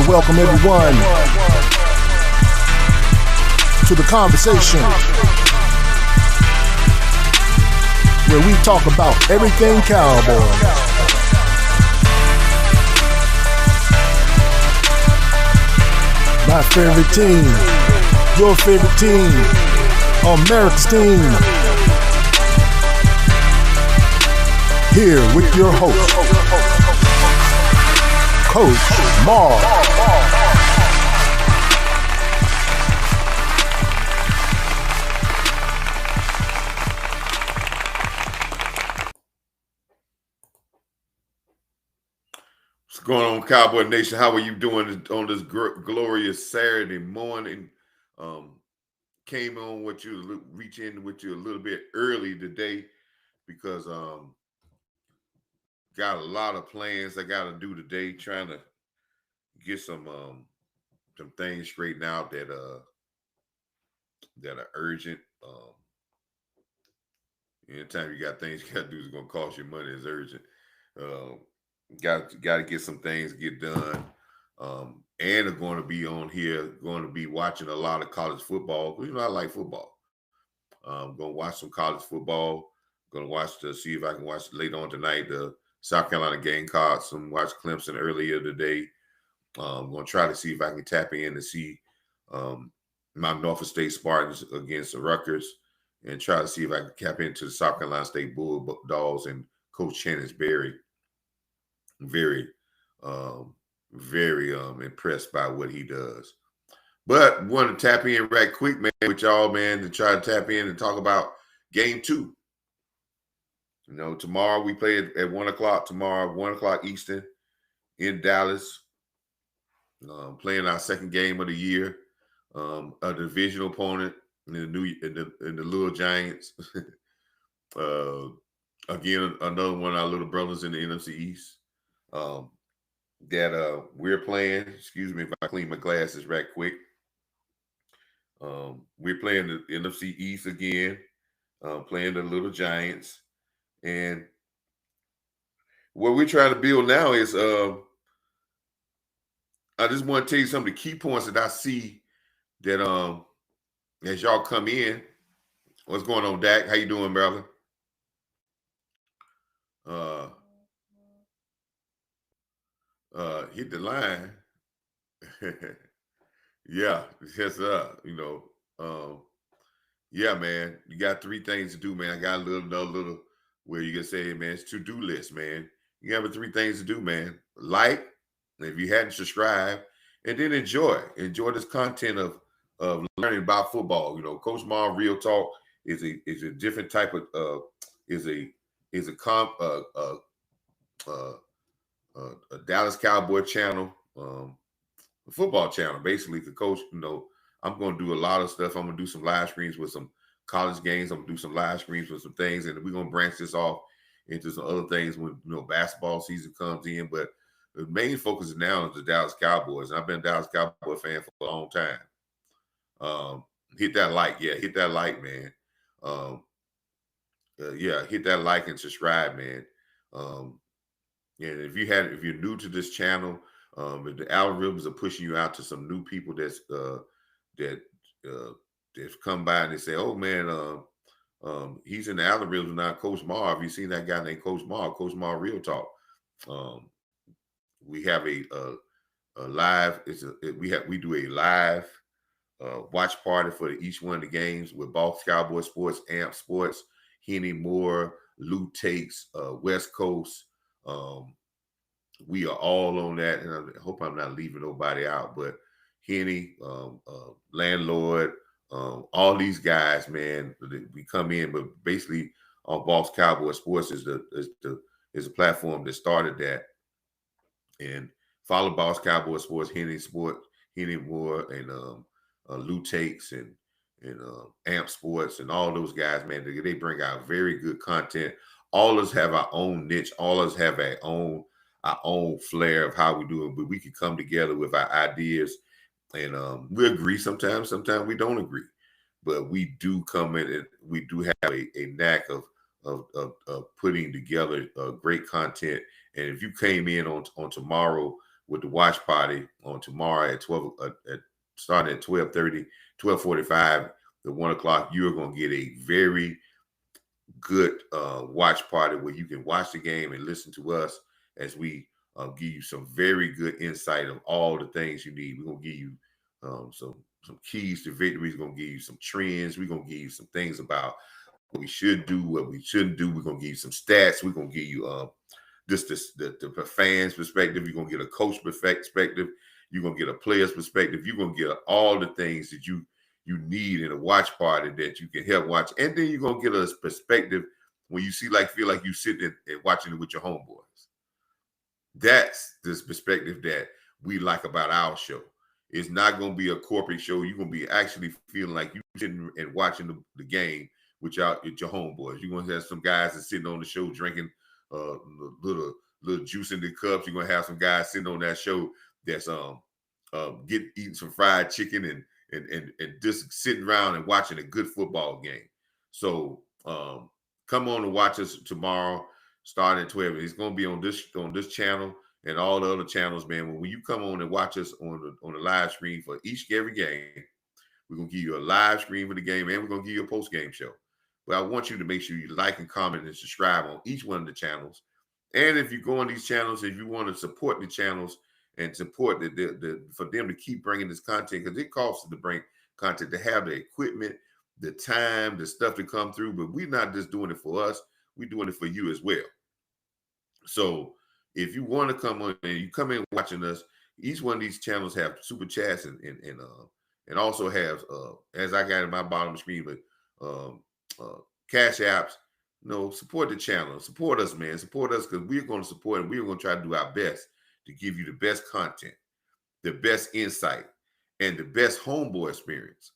to welcome everyone to the conversation where we talk about everything Cowboys. My favorite team, your favorite team, America's team. Here with your host, Coach Marv. What's going on, Cowboy Nation? How are you doing on this glorious Saturday morning? Came on with you, reach in with you a little bit early today because got a lot of plans I got to do today, trying to get some things straightened out that are urgent. Anytime you got things you got to do is going to cost you money, it's urgent. Got to get some things get done. And are going to be on here, going to be watching a lot of college football. You know, I like football. I'm going to watch some college football. Going to watch see if I can watch later on tonight the South Carolina Gamecocks and watch Clemson earlier today. I'm going to try to see if I can tap in to see my Norfolk State Spartans against the Rutgers and try to see if I can tap into the South Carolina State Bulldogs and Coach Shannon's very impressed by what he does. But want to tap in right quick, man, with y'all, man, to try to tap in and talk about game 2. You know, tomorrow we play at 1 o'clock. Tomorrow, 1 o'clock Eastern in Dallas. Playing our second game of the year. A divisional opponent in the Little Giants. Again, another one of our little brothers in the NFC East. That we're playing. Excuse me if I clean my glasses right quick. We're playing the NFC East again. Playing the Little Giants. And what we're trying to build now is I just want to tell you some of the key points that I see that as y'all come in. What's going on, Dak? How you doing, brother? Hit the line. Yeah, yes, yeah, man. You got 3 things to do, man. I got another little where you can say, hey, man, it's to-do list, man. You have 3 things to do, man. Like, if you hadn't subscribed, and then enjoy this content of learning about football. You know, Coach Marv Real Talk is a different type of a Dallas Cowboy channel, a football channel, basically. The coach, you know, I'm going to do a lot of stuff. I'm going to do some live streams with some college games. I'm going to do some live streams with some things, and we're going to branch this off into some other things when, you know, basketball season comes in. But the main focus now is the Dallas Cowboys. And I've been a Dallas Cowboy fan for a long time. Hit that like, hit that like, man. Hit that like and subscribe, man. And if you're new to this channel, if the algorithms are pushing you out to some new people that's come by and they say, oh man, he's in the algorithm now, Coach Marv. You seen that guy named Coach Marv Real Talk. We have a live. We do a live watch party for each one of the games with Boss Cowboy Sports, Amp Sports, Henny Moore, Lou Takes, West Coast. We are all on that, and I hope I'm not leaving nobody out. But Henny, Landlord, all these guys, man, we come in. But basically, on Boss Cowboy Sports is a platform that started that. And follow Boss Cowboy Sports, Henny Moore, and Lou Takes, and Amp Sports, and all those guys, man. They bring out very good content. All of us have our own niche. All of us have our own flair of how we do it. But we can come together with our ideas, and we agree sometimes. Sometimes we don't agree. But we do come in, and we do have a knack of putting together great content. And if you came in on tomorrow, with the watch party on tomorrow at 12, starting at 12:30, 12:45, the 1 o'clock. You're going to get a very good watch party where you can watch the game and listen to us as we give you some very good insight of all the things you need. We're going to give you some keys to victory. We're going to give you some trends. We're going to give you some things about what we should do, what we shouldn't do. We're going to give you some stats. We're going to give you the fans' perspective. You're going to get a coach perspective. You're going to get a player's perspective. You're going to get all the things that you need in a watch party that you can help watch. And then you're going to get a perspective when you feel like you sitting and watching it with your homeboys. That's this perspective that we like about our show. It's not going to be a corporate show. You're going to be actually feeling like you sitting and watching the game with your homeboys. You're going to have some guys that's sitting on the show drinking little juice in the cups. You're going to have some guys sitting on that show that's eating some fried chicken and just sitting around and watching a good football game. So come on and watch us tomorrow, starting at 12. It's going to be on this channel and all the other channels, man. When you come on and watch us on the live stream for every game, we're going to give you a live stream for the game, and we're going to give you a post-game show. But I want you to make sure you like and comment and subscribe on each one of the channels. And if you go on these channels, if you want to support the channels and support for them to keep bringing this content, because it costs to bring content, to have the equipment, the time, the stuff to come through. But we're not just doing it for us. We're doing it for you as well. So if you want to come on and you come in watching us, each one of these channels have super chats and also have, as I got in my bottom screen, but cash apps. Support the channel. Support us, man. Support us, because we're going to support and we're going to try to do our best to give you the best content, the best insight, and the best homeboy experience.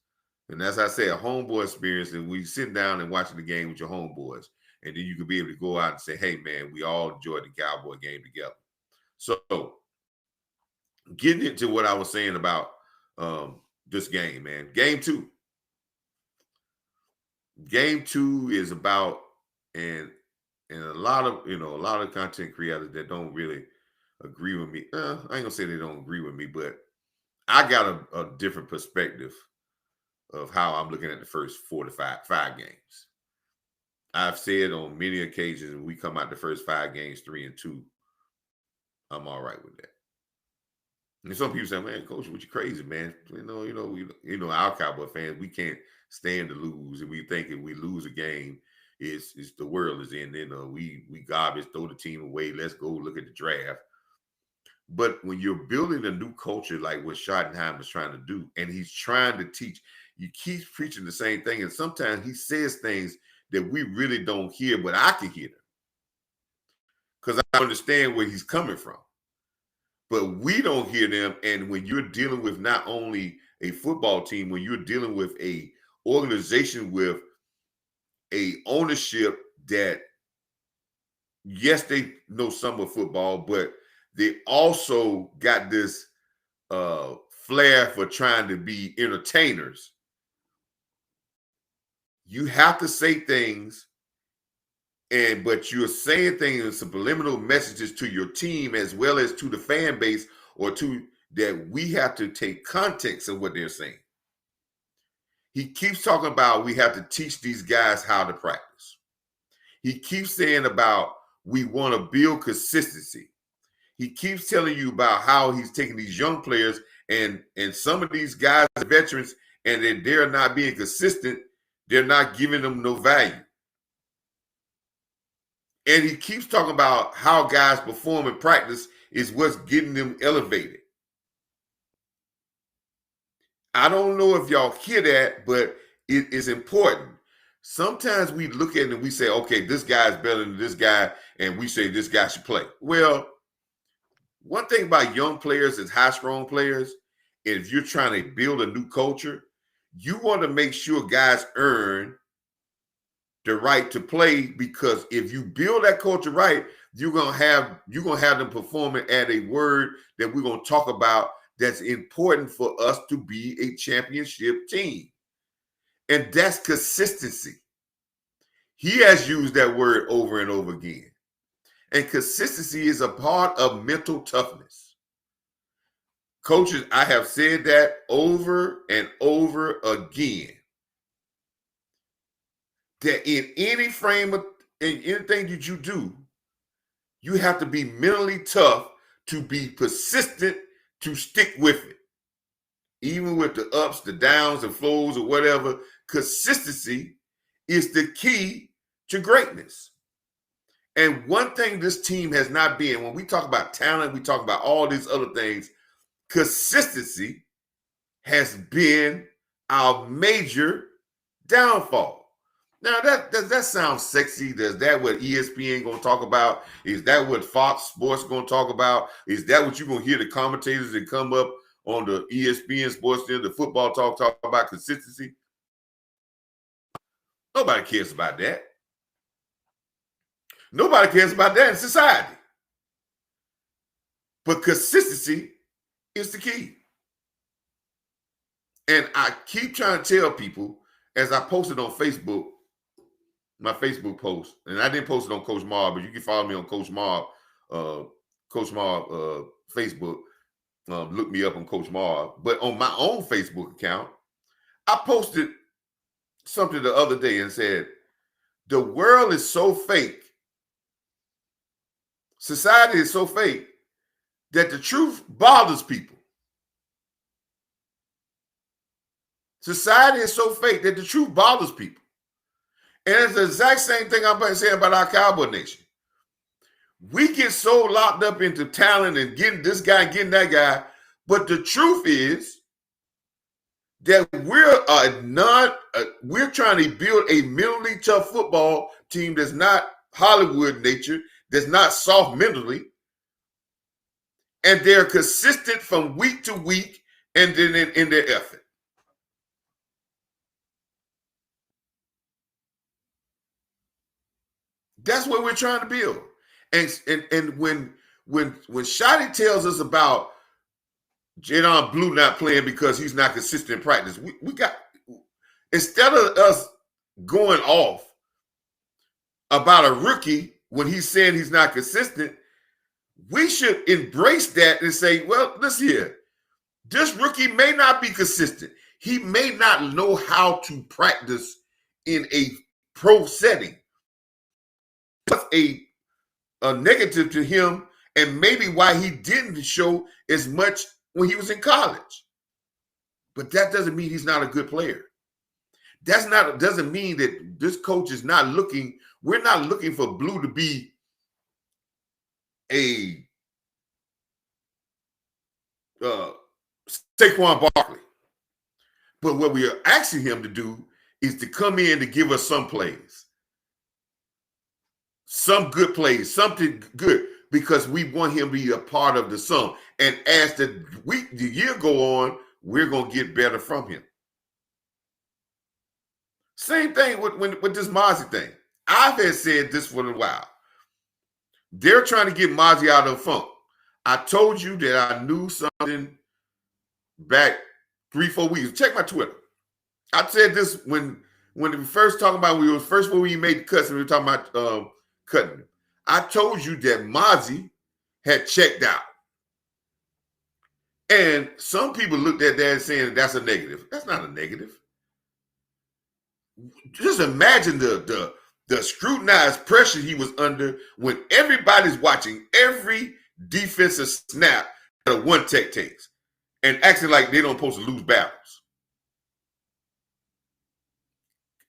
And as I say, a homeboy experience, and we sit down and watching the game with your homeboys, and then you can be able to go out and say, hey, man, we all enjoyed the Cowboy game together. So getting into what I was saying about this game, man. Game two. Game two is about, and a lot of content creators that don't really agree with me. I ain't gonna say they don't agree with me, but I got a different perspective of how I'm looking at the first 4 to 5 games. I've said on many occasions, when we come out the first 5 games, 3-2, I'm all right with that. And some people say, man, Coach, what you crazy, man? Our Cowboy fans, we can't stand to lose, and we think if we lose a game, it's the world is in. We garbage, throw the team away. Let's go look at the draft. But when you're building a new culture like what Schottenheim is trying to do, and he's trying to teach, you keep preaching the same thing, and sometimes he says things that we really don't hear, but I can hear them because I understand where he's coming from. But we don't hear them. And when you're dealing with not only a football team, when you're dealing with a organization with a ownership that, yes, they know some of football, but they also got this flair for trying to be entertainers. You have to say things, but you're saying things in subliminal messages to your team as well as to the fan base, or to that we have to take context of what they're saying. He keeps talking about we have to teach these guys how to practice. He keeps saying about we want to build consistency. He keeps telling you about how he's taking these young players and some of these guys are veterans, and that they're not being consistent. They're not giving them no value. And he keeps talking about how guys perform in practice is what's getting them elevated. I don't know if y'all hear that, but it is important. Sometimes we look at it and we say, okay, this guy's better than this guy, and we say this guy should play. Well, one thing about young players is high-strung players, if you're trying to build a new culture, you want to make sure guys earn the right to play, because if you build that culture right, you're gonna have them performing at a word that we're gonna talk about that's important for us to be a championship team. And that's consistency. He has used that word over and over again. And consistency is a part of mental toughness. Coaches, I have said that over and over again, that in any frame of in anything that you do, you have to be mentally tough to be persistent, to stick with it. Even with the ups, the downs, the flows, or whatever, consistency is the key to greatness. And one thing this team has not been, when we talk about talent, we talk about all these other things, consistency has been our major downfall. Now, does that sound sexy? Is that what ESPN going to talk about? Is that what Fox Sports going to talk about? Is that what you're going to hear the commentators that come up on the ESPN Sports, the football talk about consistency? Nobody cares about that. Nobody cares about that in society. But consistency is the key. And I keep trying to tell people, as I posted on Facebook, my Facebook post, and I didn't post it on Coach Marv, but you can follow me on Coach Marv Facebook. Look me up on Coach Marv. But on my own Facebook account, I posted something the other day and said, the world is so fake, society is so fake, that the truth bothers people. Society is so fake that the truth bothers people. And it's the exact same thing I'm saying about our Cowboy Nation. We get so locked up into talent and getting this guy and getting that guy, but the truth is that we're trying to build a mentally tough football team that's not Hollywood nature, that's not soft mentally, and they're consistent from week to week and then in their effort. That's what we're trying to build. And when Shotty tells us about Jadon Blue not playing because he's not consistent in practice, we got, instead of us going off about a rookie when he's saying he's not consistent, we should embrace that and say, well, listen here, this rookie may not be consistent. He may not know how to practice in a pro setting. That's a negative to him, and maybe why he didn't show as much when he was in college. But that doesn't mean he's not a good player. Doesn't mean that this coach is not looking. We're not looking for Blue to be a Saquon Barkley. But what we are asking him to do is to come in to give us some plays. Some good plays, something good, because we want him to be a part of the sum. And as the year go on, we're going to get better from him. Same thing with this Mozzie thing. I've had said this for a while. They're trying to get Mozzie out of the funk. I told you that I knew something back 3-4 weeks. Check my Twitter. I said this when we first talking about, when we made the cuts and we were talking about cutting him. I told you that Mozzie had checked out. And some people looked at that and saying that's a negative. That's not a negative. Just imagine the scrutinized pressure he was under when everybody's watching every defensive snap that a one-tech takes and acting like they don't supposed to lose battles.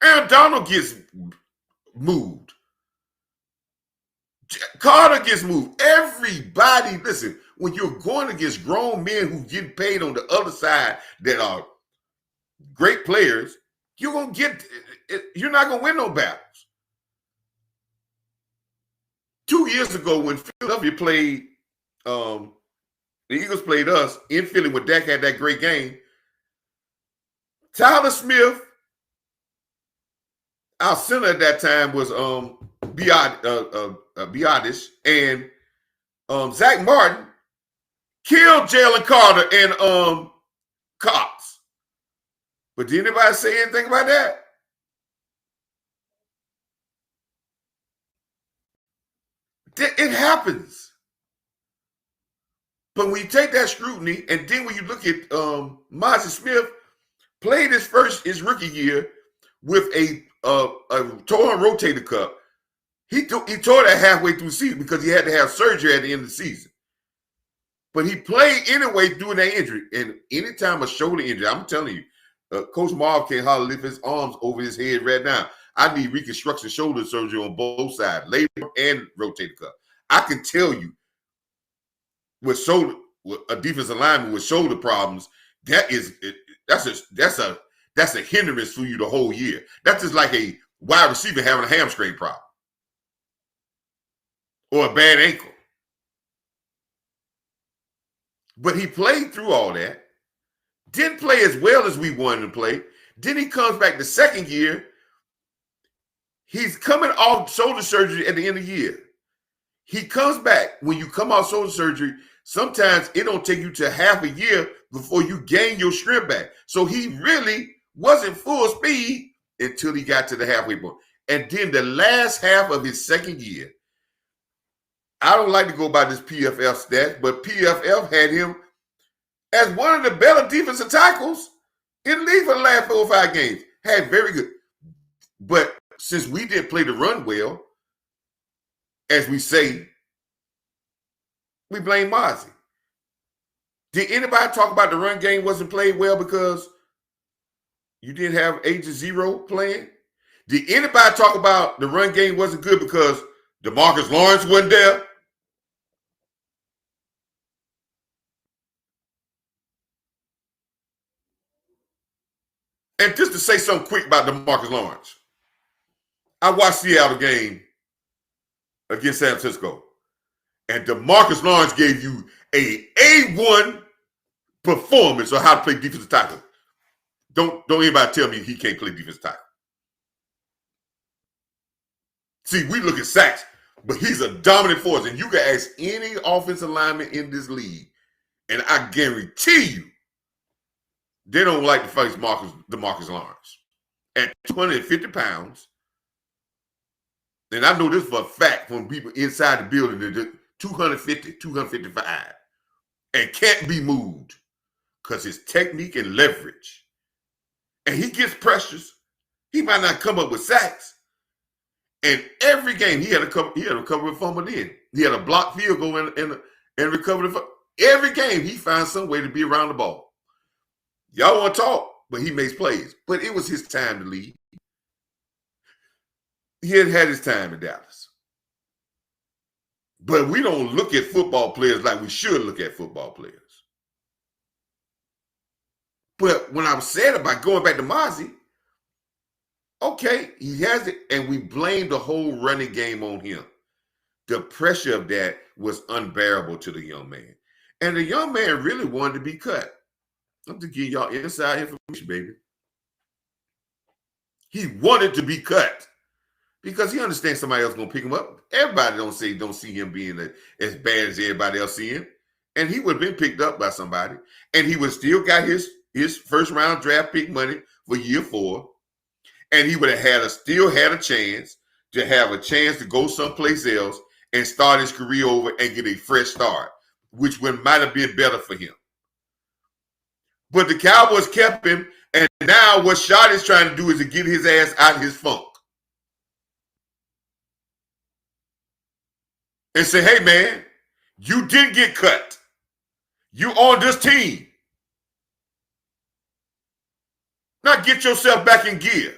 Aaron Donald gets moved. Carter gets moved. Everybody, listen, when you're going against grown men who get paid on the other side that are great players, you're not going to win no battles. 2 years ago when Philadelphia played, the Eagles played us in Philly when Dak had that great game, Tyler Smith, our center at that time was Biadish, and Zach Martin killed Jalen Carter and Cox. But did anybody say anything about that? It happens. But when you take that scrutiny, and then when you look at Mozzie Smith, played his rookie year with a torn rotator cuff. He tore that halfway through the season because he had to have surgery at the end of the season. But he played anyway during that injury. And anytime a shoulder injury, I'm telling you, Coach Marv can't hardly lift his arms over his head right now. I need reconstruction shoulder surgery on both sides, labrum and rotator cuff. I can tell you, with a defensive lineman with shoulder problems, that's a hindrance for you the whole year. That's just like a wide receiver having a hamstring problem or a bad ankle. But he played through all that, didn't play as well as we wanted to play. Then he comes back the second year. He's coming off shoulder surgery at the end of the year. He comes back. When you come off shoulder surgery, sometimes it don't take you to half a year before you gain your strength back. So he really wasn't full speed until he got to the halfway point. And then the last half of his second year, I don't like to go by this PFF stats, but PFF had him as one of the better defensive tackles in the league for the last 4 or 5 games. Had very good. But since we didn't play the run well, as we say, we blame Mozzie. Did anybody talk about the run game wasn't played well because you didn't have Agent Zero playing? Did anybody talk about the run game wasn't good because DeMarcus Lawrence wasn't there? And just to say something quick about DeMarcus Lawrence, I watched the Seattle game against San Francisco, and DeMarcus Lawrence gave you a A1 performance on how to play defensive tackle. Don't anybody tell me he can't play defensive tackle. See, we look at sacks, but he's a dominant force, and you can ask any offensive lineman in this league, and I guarantee you, they don't like to face DeMarcus Lawrence. At 250 pounds, and I know this for a fact from people inside the building, they're 250, 255, and can't be moved because his technique and leverage. And he gets pressures. He might not come up with sacks. And every game, he had a recovery fumble in. He had a blocked field goal and recovered. Every game, he finds some way to be around the ball. Y'all want to talk, but he makes plays. But it was his time to leave. He had his time in Dallas. But we don't look at football players like we should look at football players. But when I was saying about going back to Mozzie, okay, he has it, and we blame the whole running game on him. The pressure of that was unbearable to the young man. And the young man really wanted to be cut. I'm just giving y'all inside information, baby. He wanted to be cut because he understands somebody else going to pick him up. Everybody don't see him being as bad as everybody else see him. And he would have been picked up by somebody. And he would still got his first round draft pick money for year 4. And he would have still had a chance to go someplace else and start his career over and get a fresh start, which might have been better for him. But the Cowboys kept him, and now what Shot is trying to do is to get his ass out of his funk. And say, hey, man, you didn't get cut. You on this team. Now get yourself back in gear.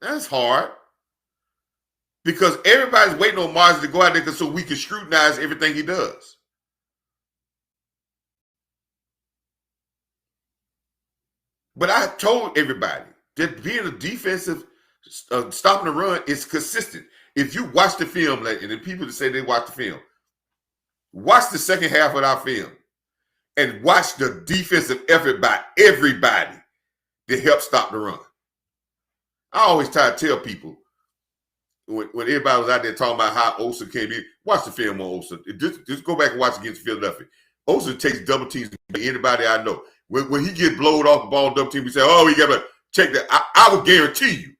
That's hard. Because everybody's waiting on Mars to go out there so we can scrutinize everything he does. But I told everybody that being a defensive, stopping the run is consistent. If you watch the film, and the people that say they watch the film, watch the second half of our film and watch the defensive effort by everybody that helped stop the run. I always try to tell people, when everybody was out there talking about how Osa came in, watch the film on Osa. Just go back and watch against Philadelphia. Osa takes double teams to anybody I know. When he gets blowed off the ball double team, we say, oh, we got to check that. I would guarantee you,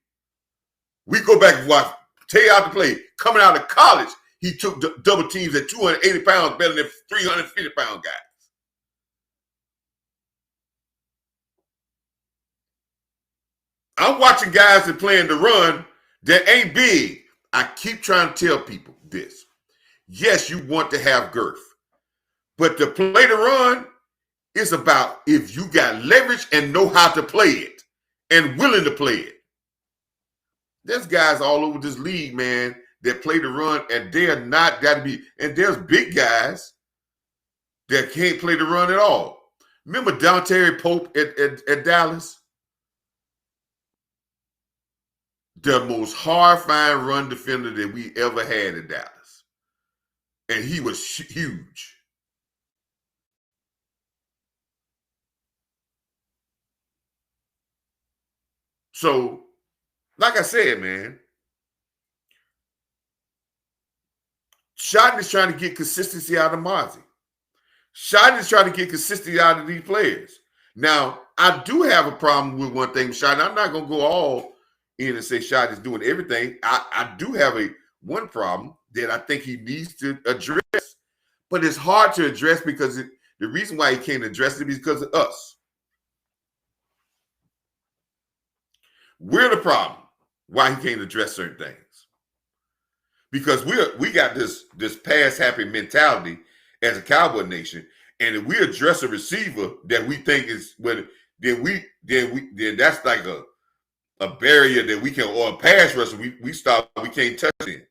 we go back and watch, tell you how to play. Coming out of college, he took double teams at 280 pounds better than 350-pound guys. I'm watching guys that playing the run that ain't big. I keep trying to tell people this. Yes, you want to have girth, but to play the run is about if you got leverage and know how to play it and willing to play it. There's guys all over this league, man, that play the run, and they're not got to be. And there's big guys that can't play the run at all. Remember Dontari Pope at Dallas? The most horrifying run defender that we ever had in Dallas. And he was huge. So, like I said, man, Shotton is trying to get consistency out of Mozzie. Shotton is trying to get consistency out of these players. Now, I do have a problem with one thing with Shotton. I'm not going to go all in and say Shotton is doing everything. I do have one problem that I think he needs to address. But it's hard to address because the reason why he can't address it is because of us. We're the problem why he can't address certain things. Because we got this pass happy mentality as a Cowboy nation, and if we address a receiver that we think is then that's like a barrier that we can, or a pass rusher we stop, we can't touch it.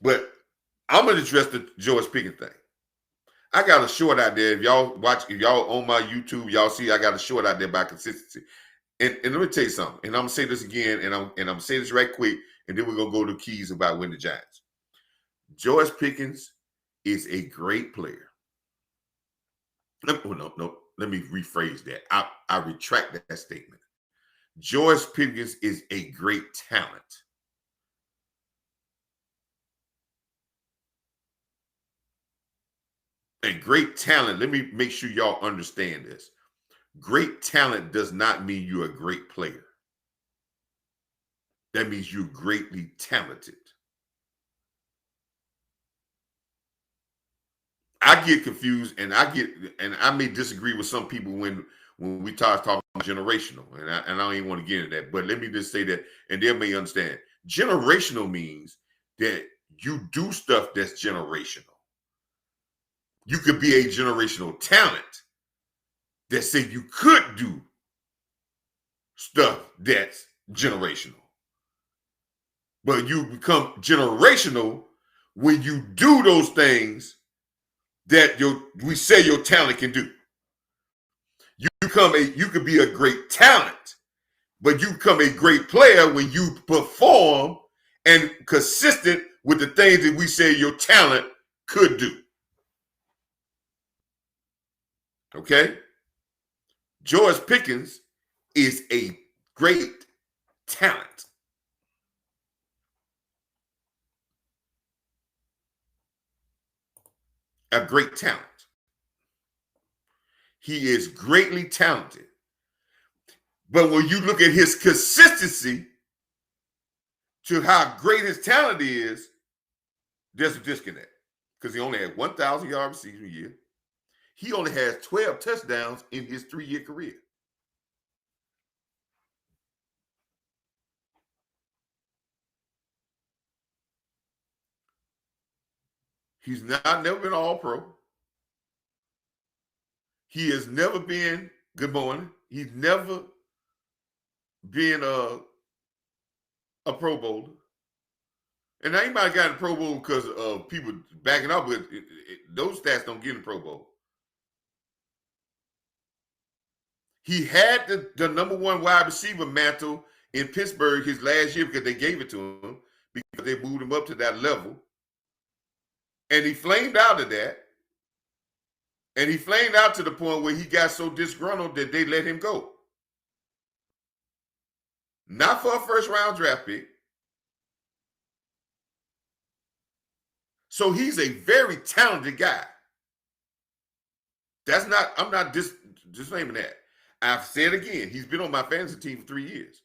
But I'm gonna address the George Pickens thing. I got a short out there. If y'all on my YouTube, y'all see I got a short out there about consistency. And let me tell you something. And I'm gonna say this again, and I'm gonna say this right quick, and then we're gonna go to keys about winning the Giants. George Pickens is a great player. No. Let me rephrase that. I retract that statement. George Pickens is a great talent. And great talent, let me make sure y'all understand this. Great talent does not mean you're a great player. That means you're greatly talented. I get confused, and I may disagree with some people when we talk about generational, and I don't even want to get into that. But let me just say that, and they may understand. Generational means that you do stuff that's generational. You could be a generational talent that say you could do stuff that's generational. But you become generational when you do those things that we say your talent can do. You could be a great talent, but you become a great player when you perform and consistent with the things that we say your talent could do. Okay? George Pickens is a great talent. A great talent. He is greatly talented. But when you look at his consistency to how great his talent is, there's a disconnect. Because he only had 1,000-yard receiving year. He only has 12 touchdowns in his 3-year career. He's never been All-Pro. He has never been, good morning, he's never been a Pro Bowler. And now he might have gotten a Pro Bowl because of people backing up with it. Those stats don't get in the Pro Bowl. He had the number one wide receiver mantle in Pittsburgh his last year because they gave it to him because they moved him up to that level. And he flamed out of that. And he flamed out to the point where he got so disgruntled that they let him go. Not for a first-round draft pick. So he's a very talented guy. I'm not disclaiming that. I've said again, he's been on my fantasy team for 3 years.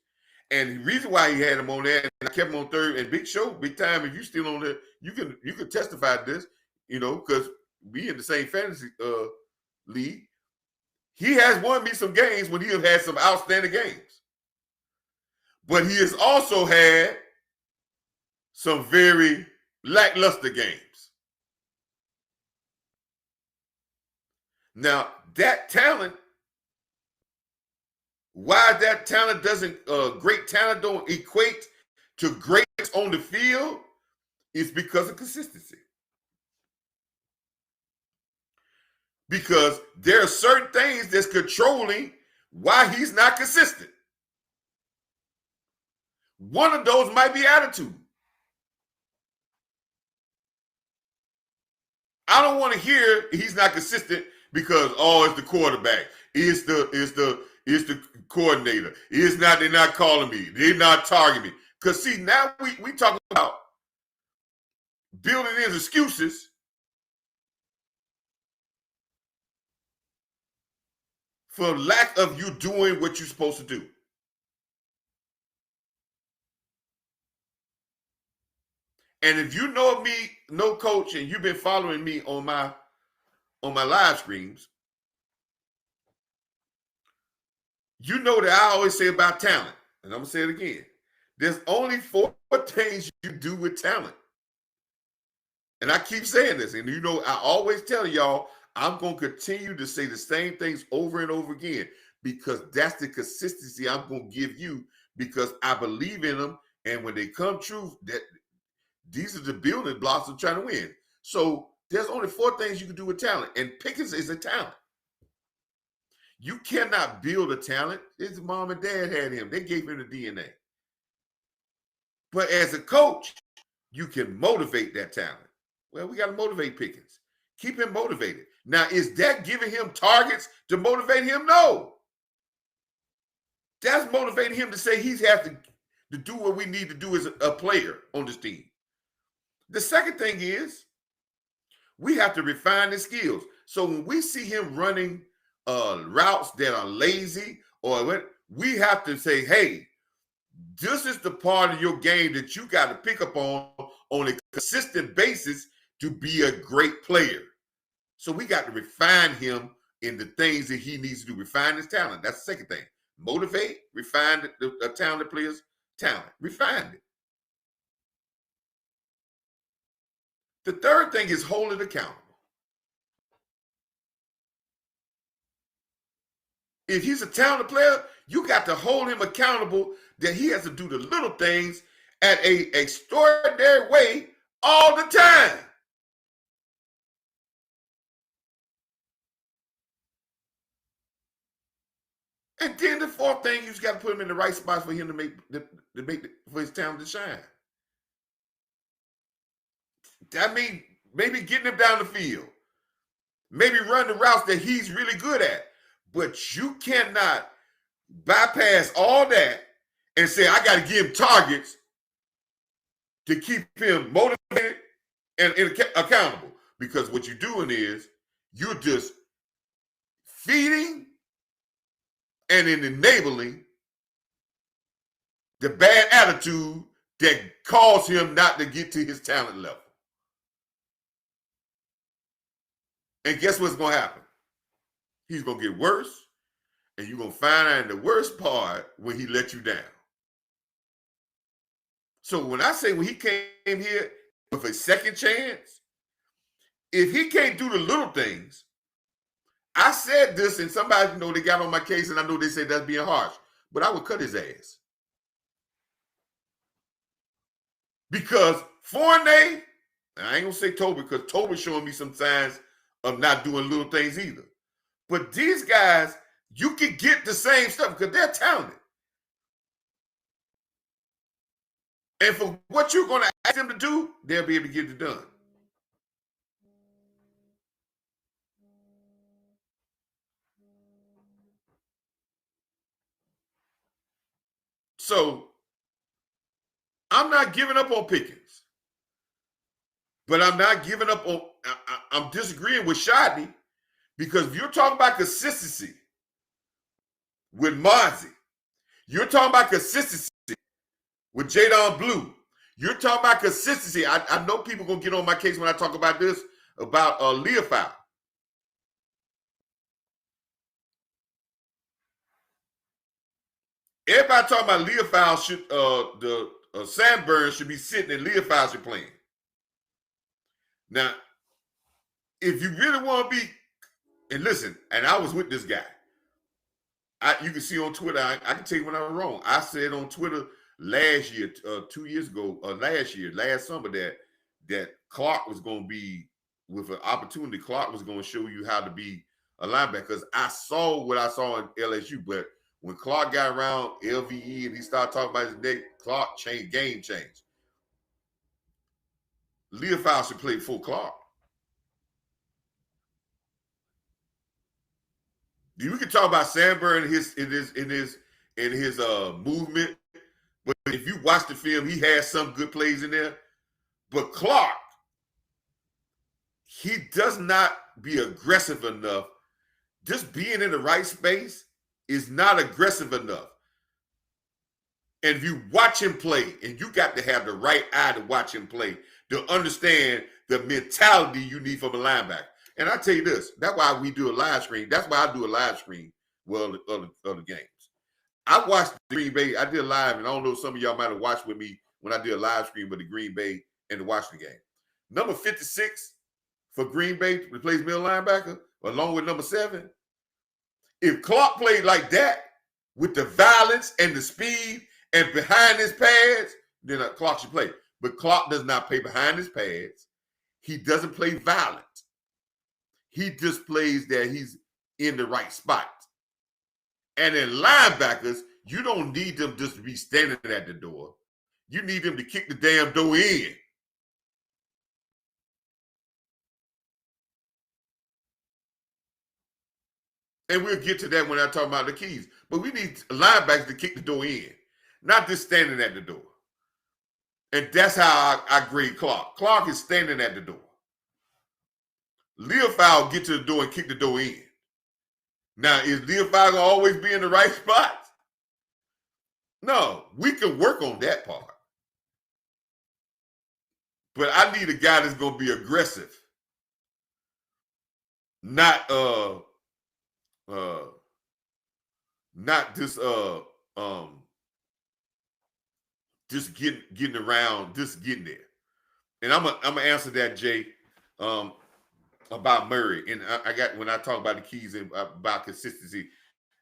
And the reason why he had him on there, and I kept him on third, and Big Show, big time, if you still on there, you can testify to this, because we in the same fantasy league. He has won me some games when he has had some outstanding games. But he has also had some very lackluster games. Now, that talent, why that talent doesn't, great talent don't equate to greatness on the field is because of consistency. Because there are certain things that's controlling why he's not consistent. One of those might be attitude. I don't want to hear he's not consistent because it's the quarterback, it's the coordinator. They're not calling me, they're not targeting me. Because see, now we talking about building in excuses for lack of you doing what you're supposed to do. And if you know me, no coach, and you've been following me on my live streams, you know that I always say about talent, and I'm gonna say it again. There's only 4 things you do with talent. And I keep saying this, and I always tell y'all, I'm gonna continue to say the same things over and over again because that's the consistency I'm gonna give you because I believe in them, and when they come true, that these are the building blocks of trying to win. So there's only 4 things you can do with talent, and Pickens is a talent. You cannot build a talent. His mom and dad had him. They gave him the DNA. But as a coach, you can motivate that talent. Well, we got to motivate Pickens. Keep him motivated. Now, is that giving him targets to motivate him? No. That's motivating him to say he's have to do what we need to do as a player on this team. The second thing is we have to refine his skills. So when we see him running routes that are lazy, we have to say, hey, this is the part of your game that you got to pick up on a consistent basis to be a great player. So we got to refine him in the things that he needs to do. Refine his talent. That's the second thing. Motivate, refine the talented player's talent. Refine it. The third thing is hold it accountable. If he's a talented player, you got to hold him accountable that he has to do the little things at an extraordinary way all the time. And then the fourth thing, you just got to put him in the right spots for him for his talent to shine. That means maybe getting him down the field, maybe run the routes that he's really good at. But you cannot bypass all that and say, I got to give him targets to keep him motivated and accountable. Because what you're doing is you're just feeding and enabling the bad attitude that caused him not to get to his talent level. And guess what's going to happen? He's going to get worse, and you're going to find out in the worst part when he let you down. So when I say when he came here with a second chance, if he can't do the little things, I said this, and somebody, they got on my case, and I know they said that's being harsh, but I would cut his ass. Because Fournette, I ain't going to say Toby, because Toby's showing me some signs of not doing little things either. But these guys, you can get the same stuff because they're talented. And for what you're going to ask them to do, they'll be able to get it done. So I'm not giving up on Pickens. But I'm not giving up on, I'm disagreeing with Shodney because if you're talking about consistency with Mozzie, you're talking about consistency with Jadon Blue. You're talking about consistency. I know people going to get on my case when I talk about this, about Leofow. Everybody talking about Leofow should, Sandburn should be sitting and Leofow should playing. Now, if you really want to be, and listen, and I was with this guy. You can see on Twitter, I can tell you when I'm wrong. I said on Twitter last year, 2 years ago, last summer, that Clark was going to be, with an opportunity, Clark was going to show you how to be a linebacker. Because I saw what I saw in LSU, but when Clark got around LVE and he started talking about his neck, Clark game changed. Leofow should play full Clark. We can talk about Sandberg in his movement, but if you watch the film, he has some good plays in there. But Clark, he does not be aggressive enough. Just being in the right space is not aggressive enough. And if you watch him play, and you got to have the right eye to watch him play to understand the mentality you need from a linebacker. And I tell you this, that's why we do a live stream. That's why I do a live stream of the games. I watched the Green Bay. I did live, and I don't know, some of y'all might have watched with me when I did a live stream of the Green Bay and the Washington game. Number 56 for Green Bay replace middle linebacker, along with number 7. If Clark played like that, with the violence and the speed and behind his pads, then Clark should play. But Clark does not play behind his pads. He doesn't play violent. He just plays that he's in the right spot. And in linebackers, you don't need them just to be standing at the door. You need them to kick the damn door in. And we'll get to that when I talk about the keys. But we need linebackers to kick the door in, not just standing at the door. And that's how I grade Clark. Clark is standing at the door. Leofow will get to the door and kick the door in. Now, is Leofow going to always be in the right spot? No, we can work on that part. But I need a guy that's going to be aggressive. Not just getting around, just getting there. And I'm gonna answer that, Jay, about Murray. And I got, when I talk about the keys and about consistency,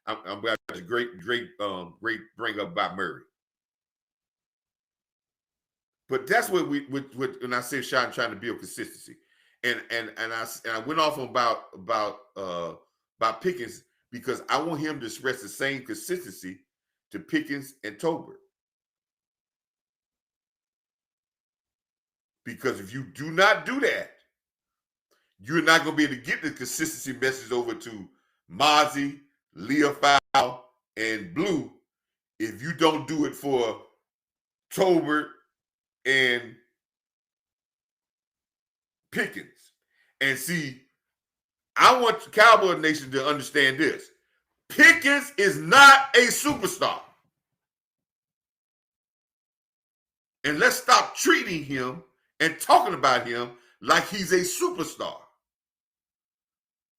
I'm about a great bring up about Murray. But that's what when I say Sean trying to build consistency, and I went off about Pickens because I want him to express the same consistency to Pickens and Tolbert. Because if you do not do that, you're not going to be able to get the consistency message over to Mozzie, Leofow, and Blue if you don't do it for Tolbert and Pickens. And see, I want the Cowboy Nation to understand this. Pickens is not a superstar. And let's stop treating him and talking about him like he's a superstar.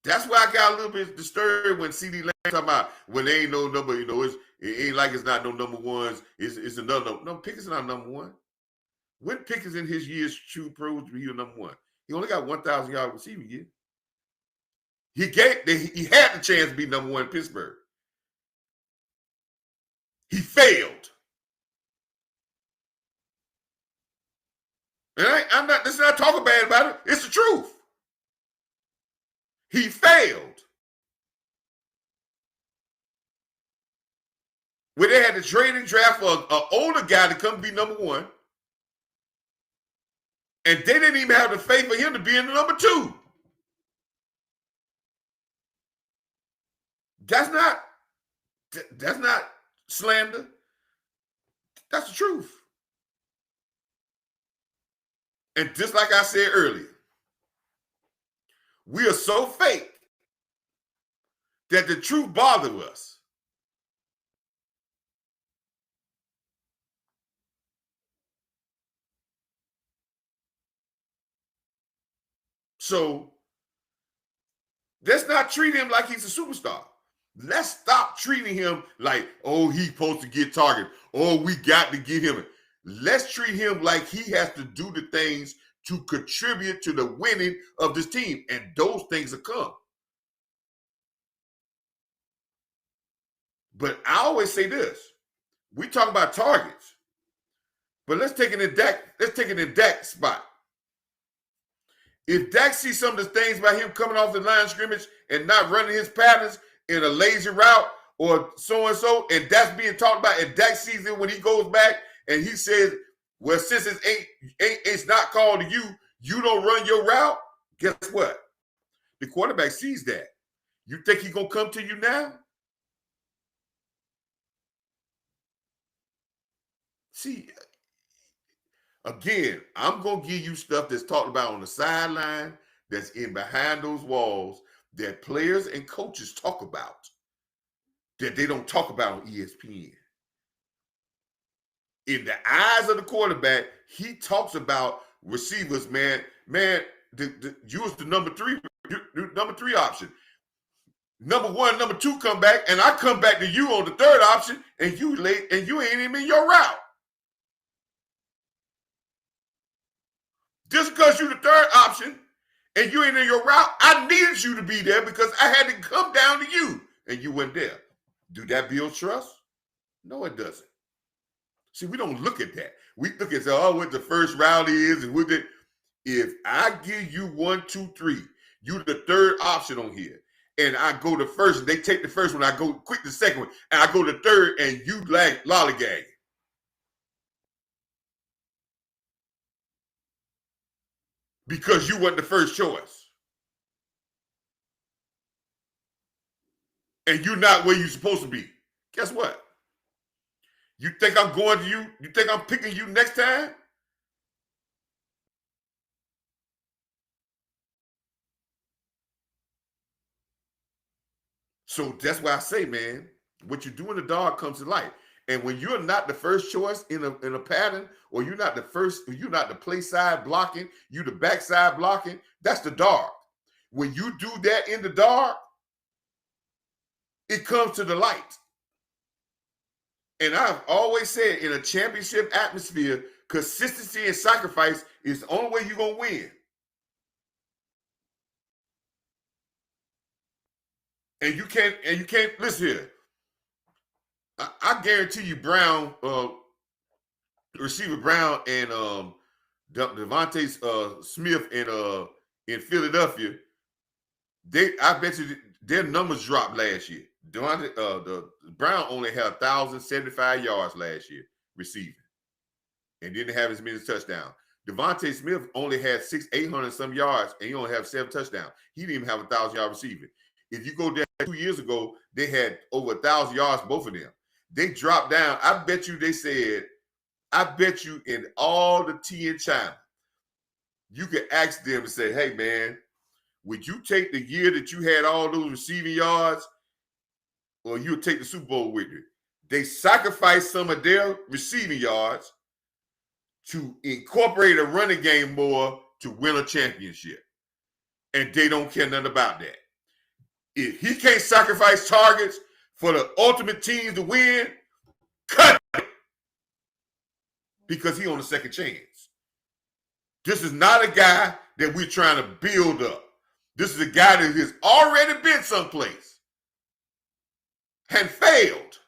That's why I got a little bit disturbed when CD Lamb talking about when they ain't no number, it ain't like it's not no number ones. It's another number. No, Pickens not number one. When Pickens in his years true pros to be number one? He only got 1,000 yard receiving year. He had the chance to be number one in Pittsburgh. He failed. And let's not talk bad about it. It's the truth. He failed. Where they had to trade and draft for an older guy to come be number one. And they didn't even have the faith for him to be in the number 2. That's not slander. That's the truth. And just like I said earlier, we are so fake that the truth bothers us. So let's not treat him like he's a superstar. Let's stop treating him like, oh, he's supposed to get targeted. Oh, we got to get him. Let's treat him like he has to do the things to contribute to the winning of this team. And those things will come. But I always say this. We talk about targets. But let's take it in Dak's spot. If Dak sees some of the things by him coming off the line of scrimmage and not running his patterns in a lazy route or so-and-so, and that's being talked about, and Dak sees it when he goes back and he says, well, since it's not called to you, you don't run your route, guess what? The quarterback sees that. You think he's going to come to you now? See, again, I'm going to give you stuff that's talked about on the sideline, that's in behind those walls, that players and coaches talk about, that they don't talk about on ESPN. In the eyes of the quarterback, he talks about receivers, man, you was the number three option. Number one, number two come back, and I come back to you on the third option, and you late, and you ain't even in your route. Just because you're the third option and you ain't in your route, I needed you to be there because I had to come down to you, and you went there. Do that build trust? No, it doesn't. See, we don't look at that. We look at, what the first route is, and with it. If I give you 1, 2, 3, you the third option on here, and I go to first, and they take the first one, I go quick the second one, and I go to third, and you like lollygag. Because you weren't the first choice. And you're not where you're supposed to be. Guess what? You think I'm going to you? You think I'm picking you next time? So that's why I say, man, what you do in the dark comes to light. And when you're not the first choice in a pattern, or you're not the play side blocking, you the backside blocking, that's the dark. When you do that in the dark, it comes to the light. And I've always said, in a championship atmosphere, consistency and sacrifice is the only way you're going to win. And you can't listen here. I guarantee you, Brown, receiver Brown, and Devontae Smith in Philadelphia, I bet you their numbers dropped last year. The Brown only had 1,075 yards last year receiving, and didn't have as many touchdowns. Devontae Smith only had 800 some yards, and he only have 7 touchdowns. He didn't even have 1,000 yard receiving. If you go down 2 years ago, they had over 1,000 yards, both of them. They dropped down. I bet you in all the tea in China, you could ask them and say, hey, man, would you take the year that you had all those receiving yards, or you would take the Super Bowl with you? They sacrificed some of their receiving yards to incorporate a running game more to win a championship. And they don't care nothing about that. If he can't sacrifice targets for the ultimate teams to win, cut it. Because he on a second chance. This is not a guy that we're trying to build up. This is a guy that has already been someplace and failed.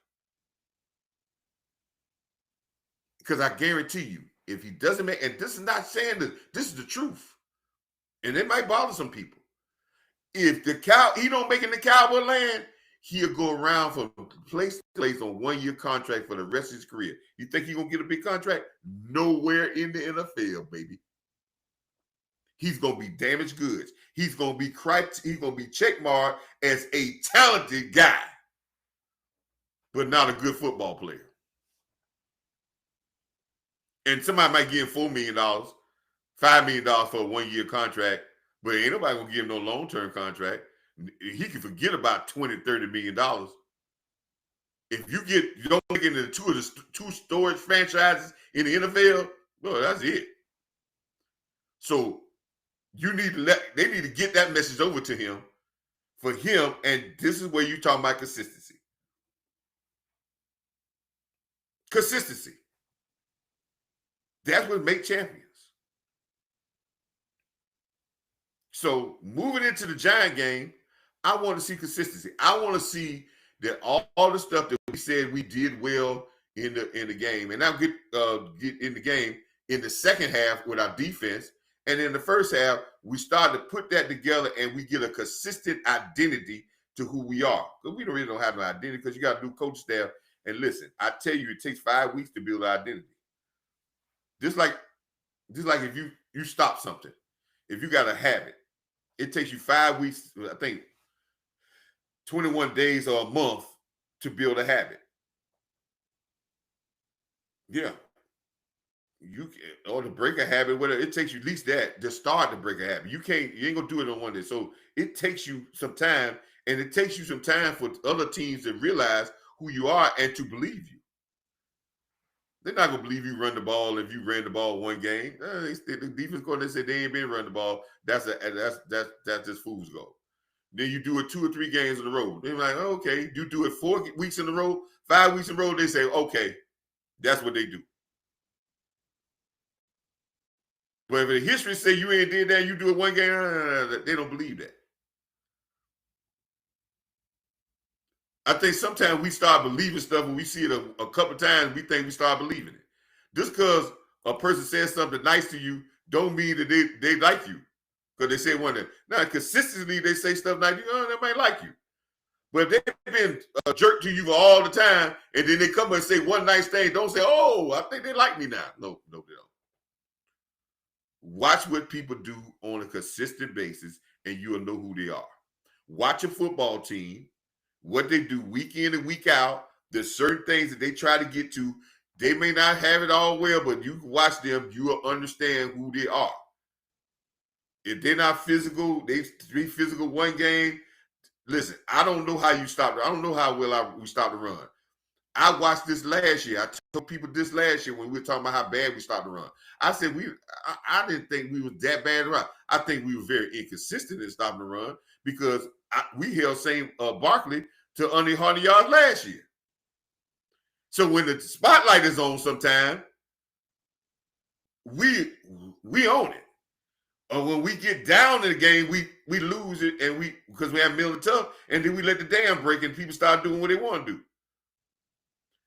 Because I guarantee you, if he doesn't make, and this is not saying that, this is the truth, and it might bother some people. If he don't make it in the Cowboy land, he'll go around from place to place on 1-year contract for the rest of his career. You think he's gonna get a big contract? Nowhere in the NFL, baby. He's gonna be damaged goods. He's gonna be checkmarked as a talented guy, but not a good football player. And somebody might give him $4 million, $5 million for a 1-year contract, but ain't nobody gonna give him no long-term contract. He can forget about $20, $30 million. If you don't get into two storage franchises in the NFL, well, that's it. So They need to get that message over to him for him. And this is where you talk about consistency. Consistency. That's what makes champions. So moving into the Giant game, I want to see consistency. I want to see that all the stuff that we said we did well in the game, and now get in the game in the second half with our defense, and in the first half we start to put that together, and we get a consistent identity to who we are. Because we don't have no identity, because you got to do coach staff. And listen, I tell you, it takes 5 weeks to build an identity. Just like if you stop something, if you got a habit, it takes you 5 weeks, I think 21 days or a month to build a habit. Yeah. Or to break a habit, whatever, it takes you at least that to start to break a habit. You ain't gonna do it on one day. So it takes you some time, and it takes you some time for other teams to realize who you are and to believe you. They're not gonna believe you run the ball if you ran the ball one game. The defense coordinator said they ain't been running the ball. That's just fool's gold. Then you do it 2 or 3 games in a row. They're like, oh, okay, you do it 4 weeks in a row, 5 weeks in a row. They say, okay, that's what they do. But if the history say you ain't did that, you do it one game, they don't believe that. I think sometimes we start believing stuff when we see it a couple of times, we think we start believing it. Just because a person says something nice to you don't mean that they like you. Because they say one thing. Now, consistently, they say stuff like, they might like you. But if they've been a jerk to you for all the time, and then they come and say one nice thing, don't say, oh, I think they like me now. No, they don't. Watch what people do on a consistent basis, and you'll know who they are. Watch a football team, what they do week in and week out. There's certain things that they try to get to. They may not have it all well, but you can watch them. You will understand who they are. If they're not physical, they be physical one game. Listen, I don't know how you stop. I don't know how well we stop the run. I watched this last year. I told people this last year when we were talking about how bad we started to run. I said I didn't think we was that bad to run. I think we were very inconsistent in stopping the run, because we held Barkley to under 100 yards last year. So when the spotlight is on sometime, we own it. Or when we get down in the game, we lose it, and because we have middle tough, and then we let the dam break and people start doing what they want to do.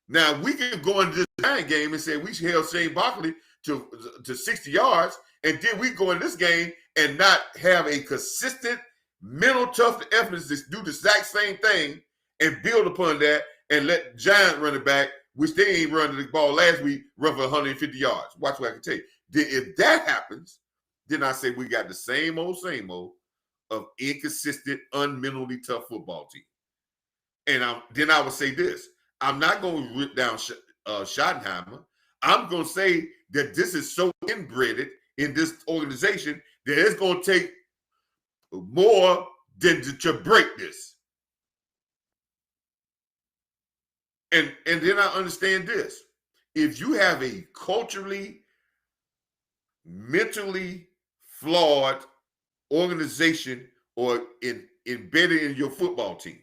Now we can go into this Giant game and say we held Shane Barkley to 60 yards, and then we go in this game and not have a consistent mental tough efforts to do the exact same thing and build upon that, and let Giant run it back, which they ain't running the ball last week, run for 150 yards. Watch what I can tell you. Then if that happens, then I say we got the same old of inconsistent, unmentally tough football team. And then I would say this. I'm not going to rip down Schottenheimer. I'm going to say that this is so inbred in this organization that it's going to take more than to break this. And then I understand this. If you have a culturally, mentally flawed organization or embedded in your football team,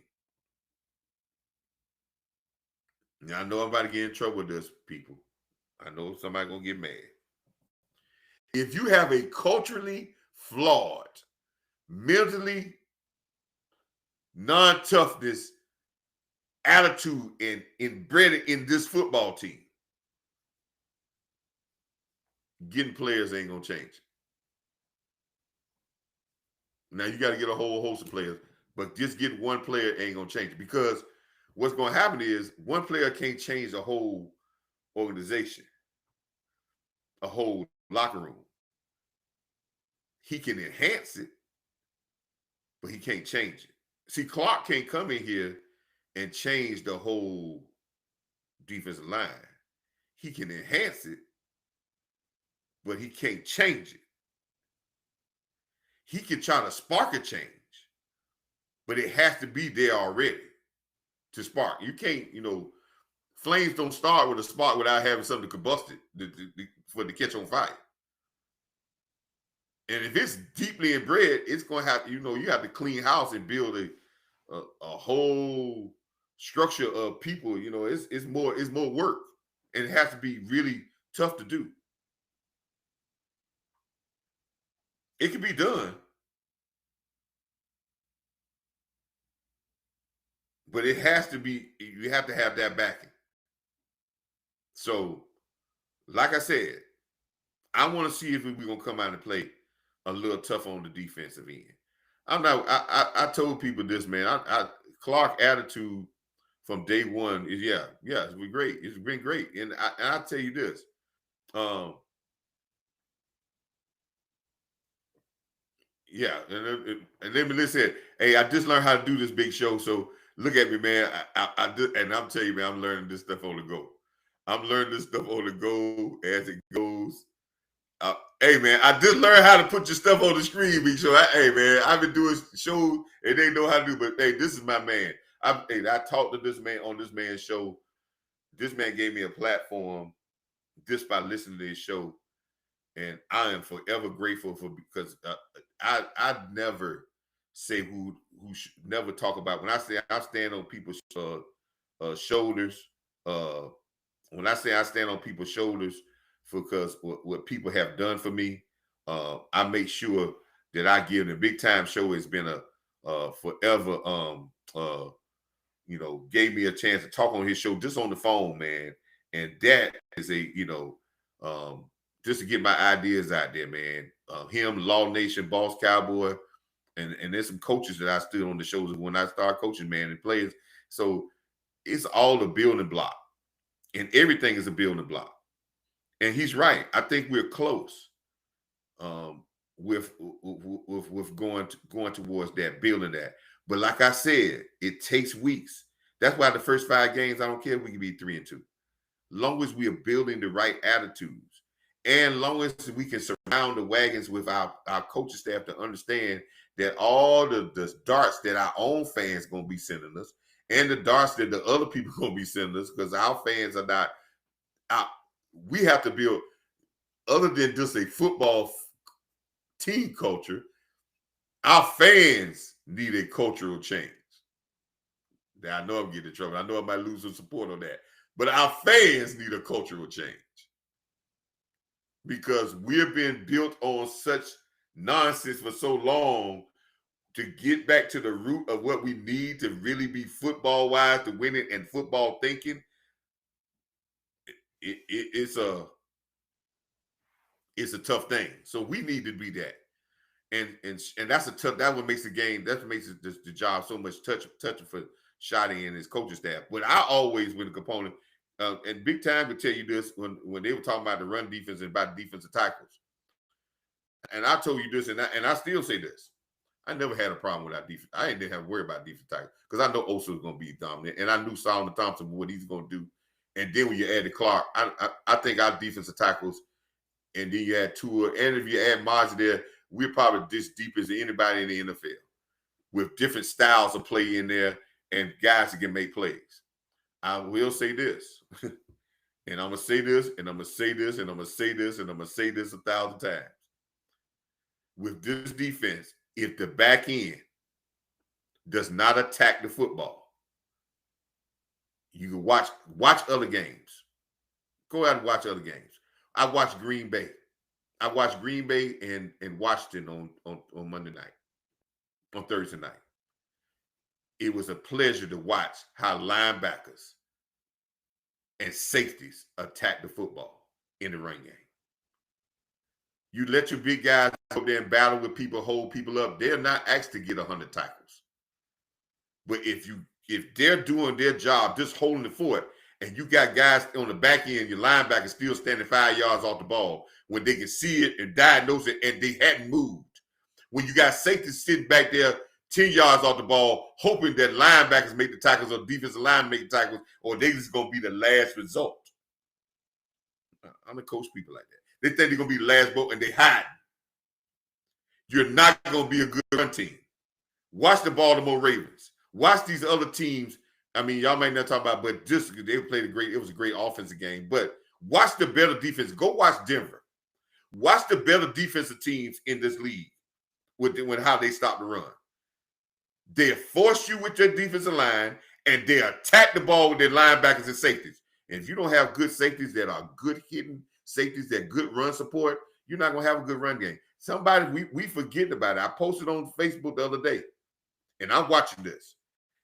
now, I know I'm about to get in trouble with this, people. I know somebody's going to get mad. If you have a culturally flawed, mentally non-toughness attitude and embedded in this football team, getting players ain't going to change. Now, you got to get a whole host of players, but just getting one player ain't going to change it, because what's going to happen is one player can't change the whole organization, a whole locker room. He can enhance it, but he can't change it. See, Clark can't come in here and change the whole defensive line. He can enhance it, but he can't change it. He can try to spark a change, but it has to be there already to spark. You can't, flames don't start with a spark without having something to combust it for the catch on fire. And if it's deeply inbred, it's going to have, you have to clean house and build a whole structure of people. It's more work, and it has to be really tough to do. It can be done, but it has to be. You have to have that backing. So, like I said, I want to see if we're gonna come out and play a little tough on the defensive end. I'm not. I told people this, man. Clark attitude from day one is it's been great. It's been great, and I tell you this. Um, yeah, and then Melissa said, "Hey, I just learned how to do this big show, so look at me, man. And I'm telling you, man, I'm learning this stuff on the go. I'm learning this stuff on the go as it goes. Hey, man, I just learned how to put your stuff on the screen, big show. Hey, man, I've been doing shows and they know how to do, but hey, this is my man. I talked to this man on this man's show. This man gave me a platform just by listening to his show, and I am forever grateful because I never say who should never talk about. When I say I stand on people's shoulders, when I say I stand on people's shoulders because what people have done for me, I make sure that I give them. Big Time Show has been a forever gave me a chance to talk on his show just on the phone, man. And that is just to get my ideas out there, man. Him, Law Nation, Boss Cowboy, and there's some coaches that I stood on the shows when I started coaching, man, and players. So it's all a building block, and everything is a building block. And he's right. I think we're close with going towards that, building that. But like I said, it takes weeks. That's why the first 5 games, I don't care if we can be 3-2. Long as we are building the right attitudes, and long as we can surround the wagons with our coaching staff to understand that all the darts that our own fans going to be sending us, and the darts that the other people going to be sending us, because our fans are not out. We have to build, other than just a football team culture, our fans need a cultural change. Now, I know I'm getting in trouble. I know I might lose some support on that. But our fans need a cultural change because we've been built on such nonsense for so long. To get back to the root of what we need to really be football-wise, to win it and football thinking, it's a tough thing. So we need to be that. And that's that what makes the game, that's what makes the job so much touching for Shotty and his coaching staff. But I always been a component, and Big Time could tell you this when they were talking about the run defense and about defensive tackles. And I told you this, and I still say this. I never had a problem with our defense. I didn't have to worry about defense tackles because I know Osa was going to be dominant, and I knew Solomon Thompson what he's going to do. And then when you add the Clark, I think our defensive tackles, and then you add Tua, and if you add Maj there, we're probably this deep as anybody in the NFL with different styles of play in there and guys that can make plays. I will say this, and I'm going to say this, and I'm going to say this, and I'm going to say this, and I'm going to say this 1,000 times. With this defense, if the back end does not attack the football, you can watch other games. Go out and watch other games. I watched Green Bay. I watched Green Bay and Washington on Monday night, on Thursday night. It was a pleasure to watch how linebackers and safeties attack the football in the run game. You let your big guys go there and battle with people, hold people up. They're not asked to get 100 tackles. But if they're doing their job, just holding the fort, and you got guys on the back end, your linebacker still standing 5 yards off the ball when they can see it and diagnose it, and they hadn't moved. When you got safeties sitting back there 10 yards off the ball, hoping that linebackers make the tackles or defensive line make the tackles, or they just going to be the last result. I'm going to coach people like that. They think they're going to be the last boat, and they hide. You're not going to be a good run team. Watch the Baltimore Ravens. Watch these other teams. I mean, y'all might not talk about, but just they played it was a great offensive game. But watch the better defense. Go watch Denver. Watch the better defensive teams in this league with how they stop the run. They force you with your defensive line, and they attack the ball with their linebackers and safeties. And if you don't have good safeties that are good hitting safeties, that good run support, you're not going to have a good run game. Somebody, we forget about it. I posted on Facebook the other day, and I'm watching this.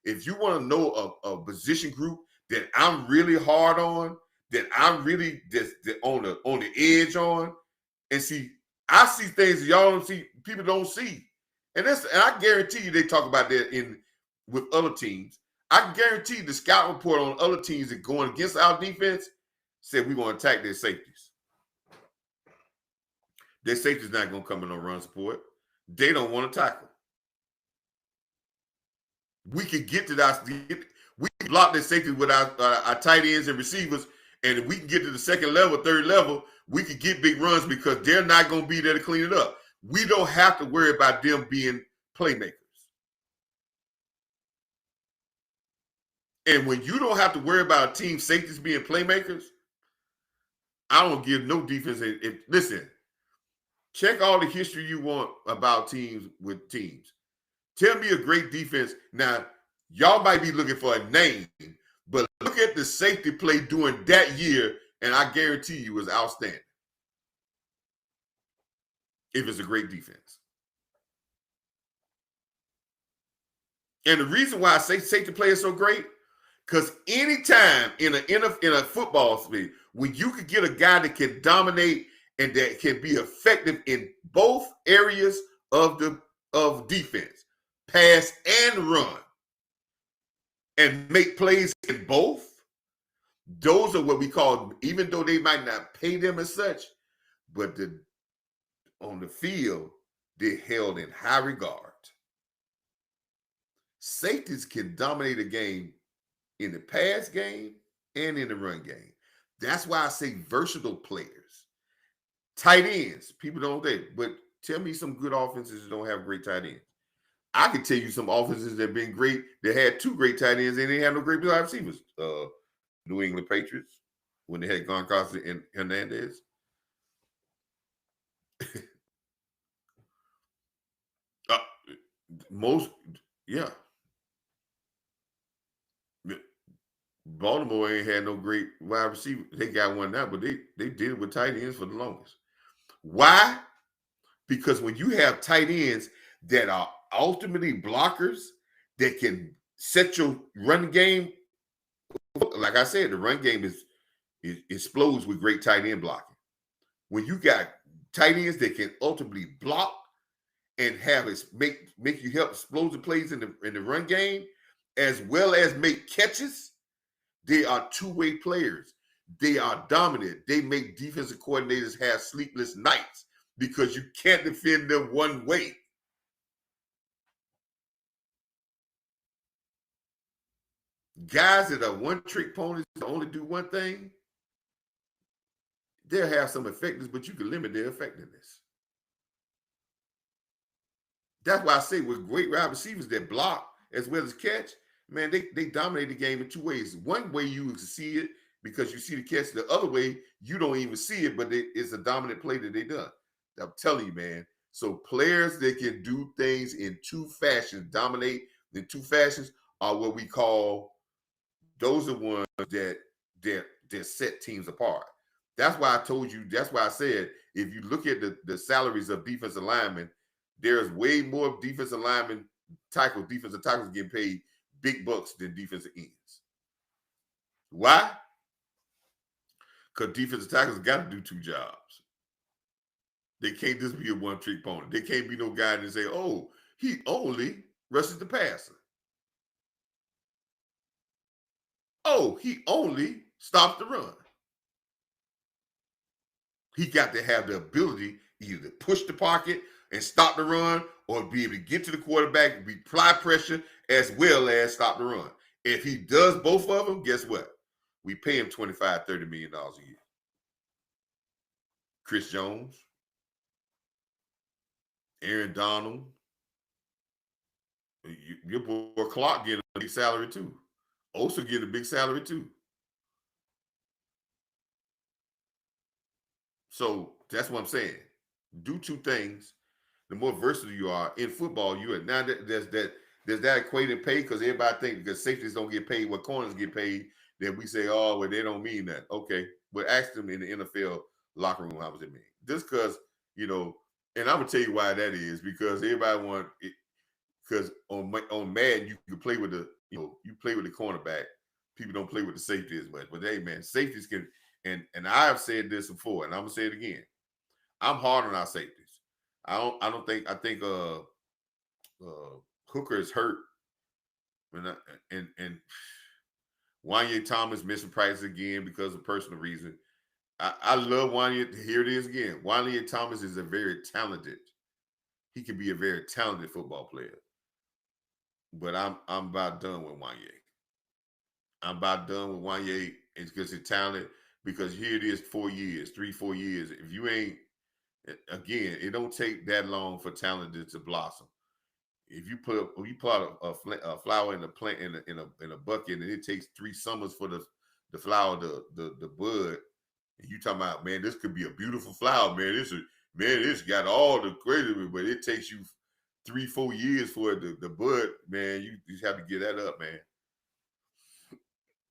If you want to know a position group that I'm really hard on, that I'm really just on the edge on, and see, I see things y'all don't see, people don't see. And I guarantee you they talk about that with other teams. I can guarantee you the scout report on other teams that going against our defense said we're going to attack their safeties. Their safety's not going to come in on run support. They don't want to tackle. We could get to that. We can block their safety with our tight ends and receivers, and if we can get to the second level, third level, we could get big runs because they're not going to be there to clean it up. We don't have to worry about them being playmakers. And when you don't have to worry about a team safeties being playmakers, I don't give no defense. Listen, check all the history you want about teams with teams. Tell me a great defense. Now, y'all might be looking for a name, but look at the safety play during that year, and I guarantee you it was outstanding. If it's a great defense. And the reason why I say safety play is so great, because anytime in a football speed, when you could get a guy that can dominate and that can be effective in both areas of defense, pass and run, and make plays in both, those are what we call, even though they might not pay them as such, but on the field, they're held in high regard. Safeties can dominate a game in the pass game and in the run game. That's why I say versatile players. Tight ends, people don't think, but tell me some good offenses that don't have great tight ends. I can tell you some offenses that have been great, that had two great tight ends and they had no great wide receivers. New England Patriots, when they had Gronkowski and Hernandez. Yeah. Baltimore ain't had no great wide receiver. They got one now, but they did it with tight ends for the longest. Why? Because when you have tight ends that are ultimately blockers that can set your run game, like I said, the run game it explodes with great tight end blocking. When you got tight ends that can ultimately block and have it make you help explosive plays in the run game, as well as make catches, they are two-way players. They are dominant. They make defensive coordinators have sleepless nights because you can't defend them one way. Guys that are one-trick ponies that only do one thing, they'll have some effectiveness, but you can limit their effectiveness. That's why I say with great wide receivers that block as well as catch, man, they dominate the game in two ways. One way you see it because you see the catch. The other way, you don't even see it, but it's a dominant play that they done. I'm telling you, man. So players that can do things in two fashions, dominate in two fashions, are what we call, those are ones that set teams apart. That's why I told you, that's why I said, if you look at the salaries of defensive linemen, there's way more defensive tackles getting paid big bucks than defensive ends. Why? Because defensive tackles got to do two jobs. They can't just be a one-trick pony. They can't be no guy that say, oh, he only rushes the passer. Oh, he only stops the run. He got to have the ability either to push the pocket and stop the run, or be able to get to the quarterback, apply pressure, as well as stop the run. If he does both of them, guess what? We pay him $25, $30 million a year. Chris Jones, Aaron Donald, your boy Clark getting a big salary too. Osa getting a big salary too. So that's what I'm saying. Do two things. The more versatile you are in football, you are now. There's that equated pay because everybody think because safeties don't get paid what corners get paid. Then we say, oh, well, they don't mean that. Okay, but ask them in the NFL locker room how does it mean? Just because and I'm gonna tell you why that is because everybody want it because on Madden you can play with you play with the cornerback. People don't play with the safety as much. But hey, man, safeties can and I've said this before, and I'm gonna say it again. I'm hard on our safeties. I think Hooker is hurt, and Wanye Thomas missing practice again because of personal reason. I love Wanye. Here it is again. Wanye Thomas is a very talented. He can be a very talented football player. But I'm about done with Wanye. I'm about done with Wanye because he's talented. Because here it is, 4 years, 3-4 years. If you ain't again, it don't take that long for talent to blossom. If you put a flower in a plant in a bucket, and it takes 3 summers for the flower the bud, and you talking about, man, this could be a beautiful flower, man. This got all the credit, but it takes you 3-4 years for it the bud, man. You just have to get that up, man.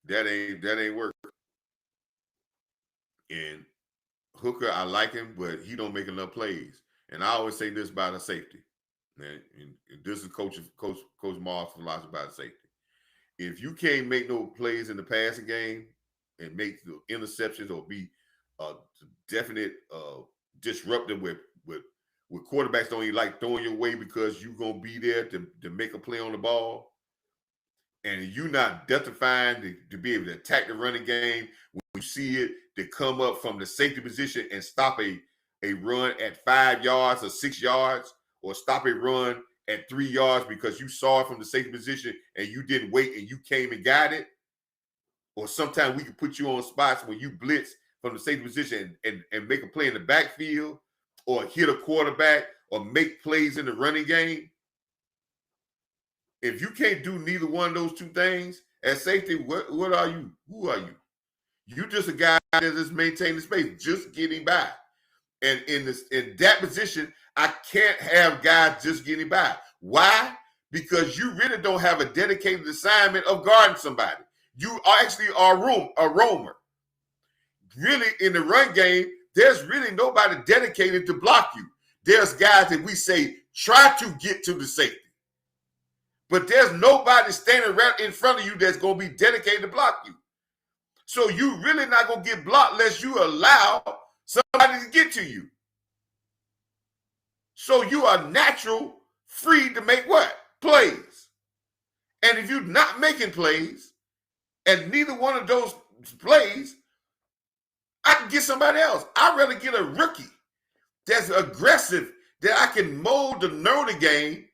That ain't work. And Hooker, I like him, but he don't make enough plays. And I always say this about a safety. And this is Coach Marv's philosophy about safety. If you can't make no plays in the passing game and make the interceptions or be definite disruptive with quarterbacks don't even like throwing your way because you're gonna be there to make a play on the ball, and you're not death-defying to be able to attack the running game when you see it, to come up from the safety position and stop a run at 5 yards or 6 yards, or stop a run at 3 yards because you saw it from the safety position and you didn't wait and you came and got it. Or sometimes we can put you on spots when you blitz from the safety position and make a play in the backfield or hit a quarterback or make plays in the running game. If you can't do neither one of those two things at safety, what are you? Who are you? You just a guy that just maintain the space, just getting by. And in that position, I can't have guys just getting by. Why? Because you really don't have a dedicated assignment of guarding somebody. You actually are a roamer. Really, in the run game, there's really nobody dedicated to block you. There's guys that we say, try to get to the safety. But there's nobody standing right in front of you that's going to be dedicated to block you. So you really not going to get blocked unless you allow somebody to get to you. So you are natural, free to make what? Plays. And if you're not making plays, and neither one of those plays, I can get somebody else. I'd rather get a rookie that's aggressive, that I can mold to know the game,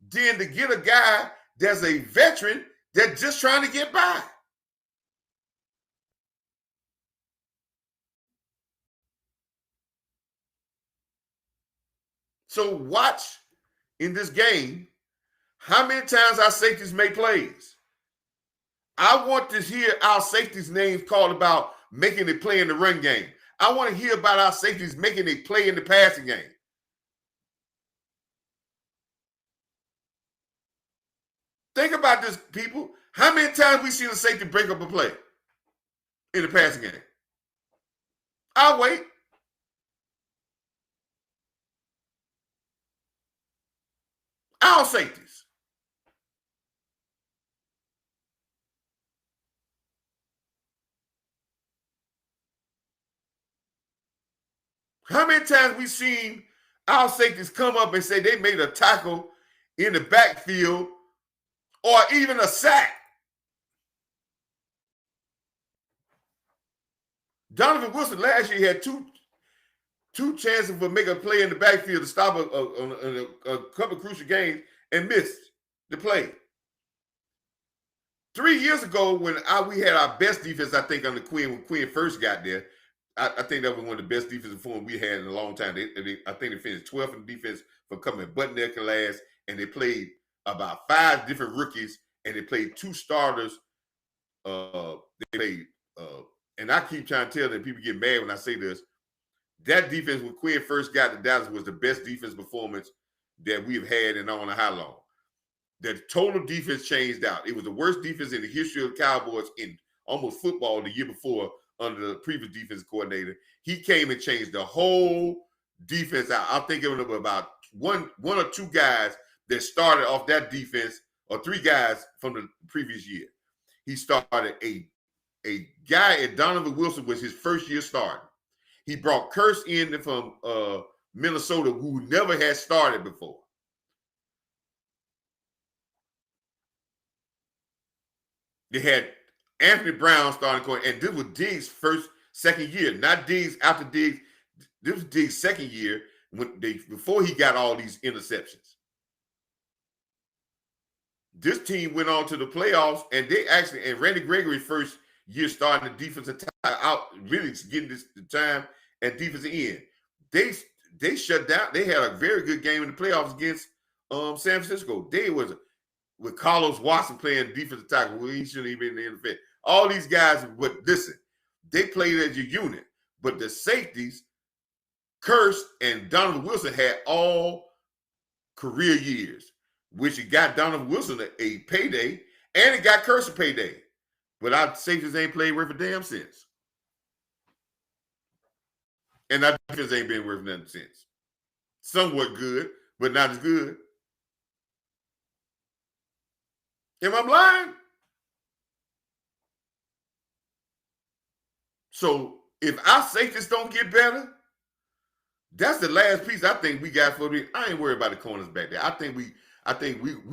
than to get a guy that's a veteran that's just trying to get by. So watch in this game how many times our safeties make plays. I want to hear our safeties' names called about making a play in the run game. I want to hear about our safeties making a play in the passing game. Think about this, people. How many times we see the safety break up a play in the passing game? I'll wait. Our safeties. How many times we seen our safeties come up and say they made a tackle in the backfield or even a sack? Donovan Wilson last year had two chances for making a play in the backfield to stop a couple of crucial games and missed the play. 3 years ago, when we had our best defense, I think under Quinn, when Quinn first got there, I think that was one of the best defensive form we had in a long time. I think they finished 12th in defense for coming butt neck and last, and they played about 5 different rookies, and they played 2 starters. They played, and I keep trying to tell them, people get mad when I say this, That defense when Quinn first got to Dallas was the best defense performance that we've had in I don't know how long. The total defense changed out. It was the worst defense in the history of the Cowboys in almost football the year before under the previous defense coordinator. He came and changed the whole defense out. I'm thinking of about one or two guys that started off that defense, or three guys from the previous year. He started a guy at Donovan Wilson was his first year starting. He brought Curse in from Minnesota, who never had started before. They had Anthony Brown starting court, and this was Diggs' second year, not Diggs after Diggs. This was Diggs' second year before he got all these interceptions. This team went on to the playoffs, and and Randy Gregory's first year starting the defensive out, really getting this time at defensive end. They shut down. They had a very good game in the playoffs against San Francisco. They was with Carlos Watson playing defensive tackle. Well, he shouldn't even been in the NFL. All these guys, but listen, they played as a unit. But the safeties, Curse and Donovan Wilson had all career years, which it got Donovan Wilson a payday, and it got Curse a payday. But our safeties ain't played worth a damn since. And our defense ain't been worth nothing since. Somewhat good, but not as good. Am I blind? So if our safeties don't get better, that's the last piece I think we got for the. I ain't worried about the corners back there. I think we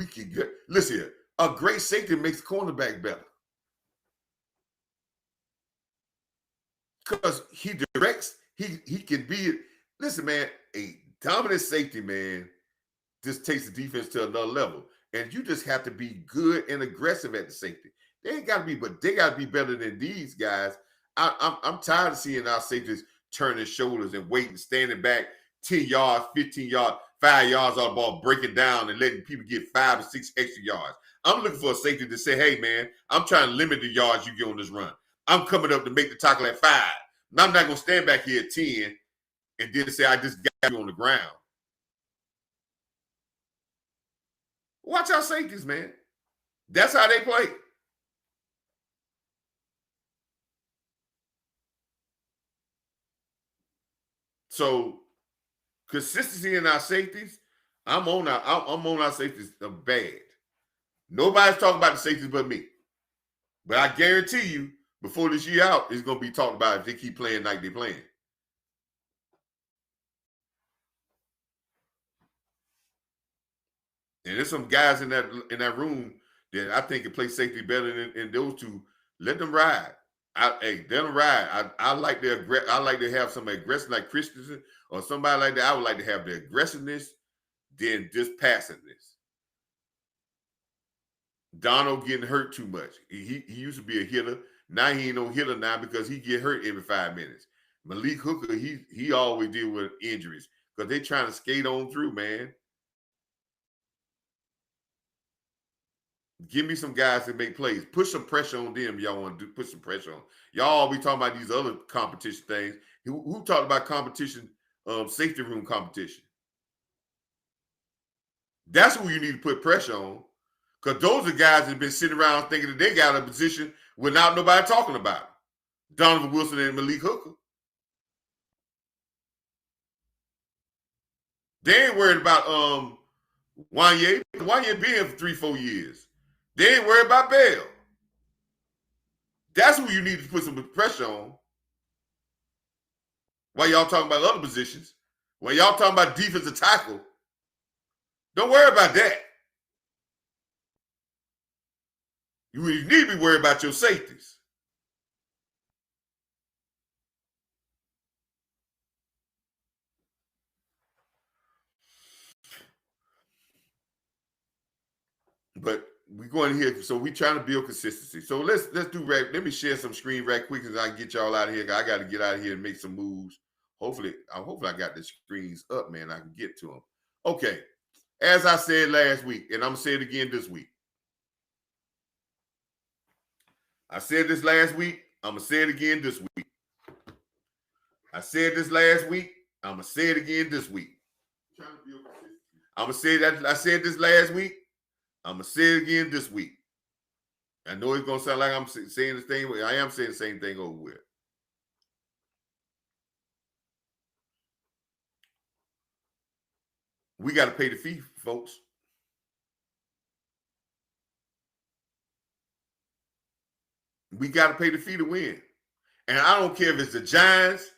can get. Listen here, a great safety makes the cornerback better because he directs. He can be. Listen, man, a dominant safety, man, just takes the defense to another level. And you just have to be good and aggressive at the safety. They ain't got to be, but they got to be better than these guys. I'm tired of seeing our safeties turning shoulders and waiting, standing back 10 yards, 15 yards, 5 yards on the ball, breaking down and letting people get 5 or 6 extra yards. I'm looking for a safety to say, hey, man, I'm trying to limit the yards you get on this run. I'm coming up to make the tackle at 5. And I'm not going to stand back here at 10 and then say, I just got you on the ground. Watch our safeties, man. That's how they play. So consistency in our safeties, I'm on our safeties bad. Nobody's talking about the safeties but me. But I guarantee you, before this year out, it's going to be talked about if they keep playing like they're playing. And there's some guys in that room that I think can play safety better than those two. Let them ride. Let them ride. I like to have some aggression like Christensen or somebody like that. I would like to have the aggressiveness than just passiveness. Donald getting hurt too much. He used to be a hitter. Now he ain't no hitter now because he get hurt every 5 minutes. Malik Hooker, he always deal with injuries because they trying to skate on through, man. Give me some guys that make plays. Put some pressure on them. Y'all want to put some pressure on. Y'all be talking about these other competition things. Who talked about competition, safety room competition? That's who you need to put pressure on. Because those are guys that have been sitting around thinking that they got a position without nobody talking about it. Donovan Wilson and Malik Hooker. They ain't worried about Wanye. Wanye been here for 3-4 years. They ain't worried about Bell. That's who you need to put some pressure on. While y'all talking about other positions, while y'all talking about defensive tackle, don't worry about that. You need to be worried about your safeties. But we going here, so we trying to build consistency. So let's do let me share some screen right quick as I can get y'all out of here. I got to get out of here and make some moves. Hopefully I got the screens up, man. I can get to them. Okay. As I said last week, and I'm gonna say it again this week. I said this last week. I'm gonna say it again this week. I said this last week. I'm gonna say it again this week. I'm gonna say that I said this last week. I'm gonna say it again this week. I know it's gonna sound like I'm saying the thing, but I am saying the same thing over with. We got to pay the fee, folks. We got to pay the fee to win. And I don't care if it's the Giants,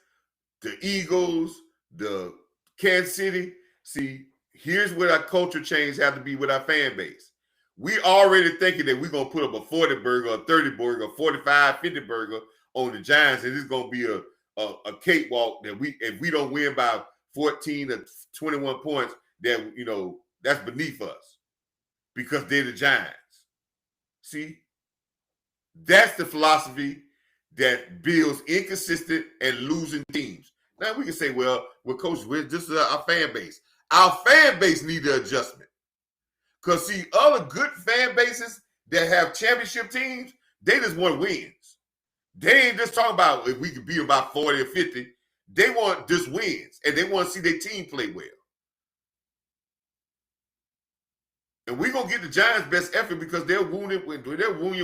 the Eagles, the Kansas City. See, here's what our culture change have to be with our fan base. We already thinking that we're going to put up a 40 burger, a 30 burger, a 45, 50 burger on the Giants, and it's going to be a cakewalk that if we don't win by 14 or 21 points, that, you know, that's beneath us because they're the Giants. See, that's the philosophy that builds inconsistent and losing teams. Now we can say, well, Coach, this is our fan base. Our fan base needs an adjustment. Because, see, other good fan bases that have championship teams, they just want wins. They ain't just talking about if we could beat about 40 or 50. They want just wins, and they want to see their team play well. And we're going to get the Giants' best effort because they're wounded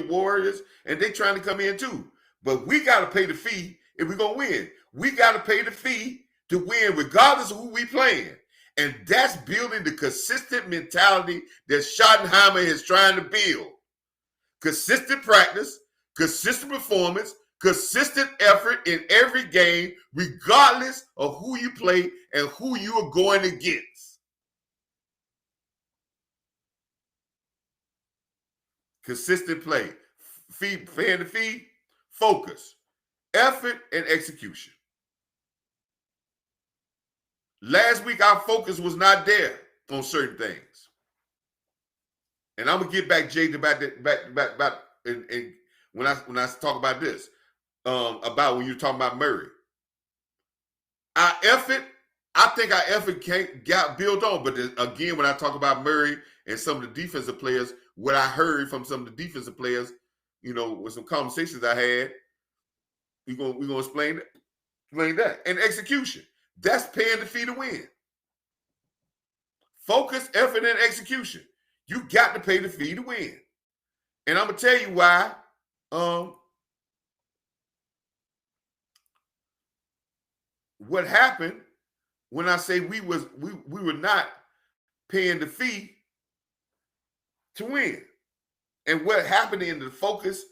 warriors, and they're trying to come in too. But we got to pay the fee if we're going to win. We got to pay the fee to win regardless of who we playing. And that's building the consistent mentality that Schottenheimer is trying to build. Consistent practice, consistent performance, consistent effort in every game, regardless of who you play and who you are going against. Consistent play, paying the fee, focus, effort, and execution. Last week, our focus was not there on certain things. And I'm gonna get back, Jay, about and when I talk about this, about when you're talking about Murray. Our effort, I think our effort got built on. But again, when I talk about Murray and some of the defensive players, what I heard from some of the defensive players, you know, with some conversations I had, we're gonna explain that. And execution. That's paying the fee to win. Focus, effort, and execution. You got to pay the fee to win. And I'm gonna tell you why. What happened when I say we were not paying the fee to win, and what happened in the focus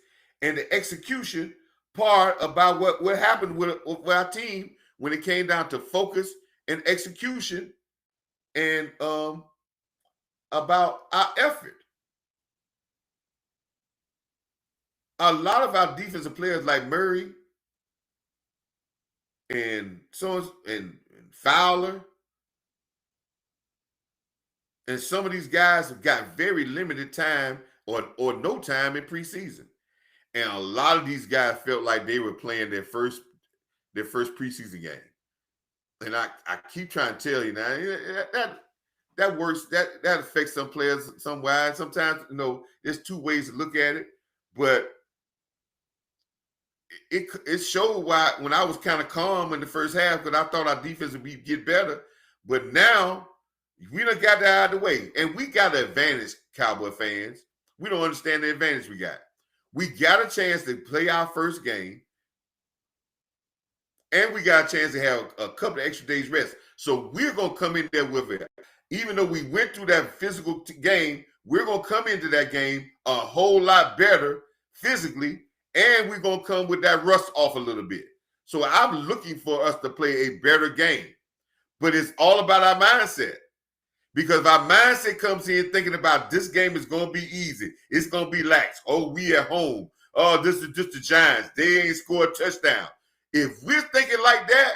and the execution part about what happened with our team when it came down to focus and execution and about our effort. A lot of our defensive players like Murray and Fowler and some of these guys have got very limited time or no time in preseason. And a lot of these guys felt like they were playing their first preseason game. And I keep trying to tell you now, that works, that affects some players somewhere. Sometimes, you know, there's two ways to look at it, but it showed why when I was kind of calm in the first half because I thought our defense would get better. But now we done got that out of the way. And we got an advantage, Cowboy fans. We don't understand the advantage we got. We got a chance to play our first game. And we got a chance to have a couple of extra days rest. So we're going to come in there with it. Even though we went through that physical game, we're going to come into that game a whole lot better physically. And we're going to come with that rust off a little bit. So I'm looking for us to play a better game. But it's all about our mindset. Because if our mindset comes in thinking about this game is going to be easy. It's going to be lax. Oh, we at home. Oh, this is just the Giants. They ain't scored a touchdown. If we're thinking like that,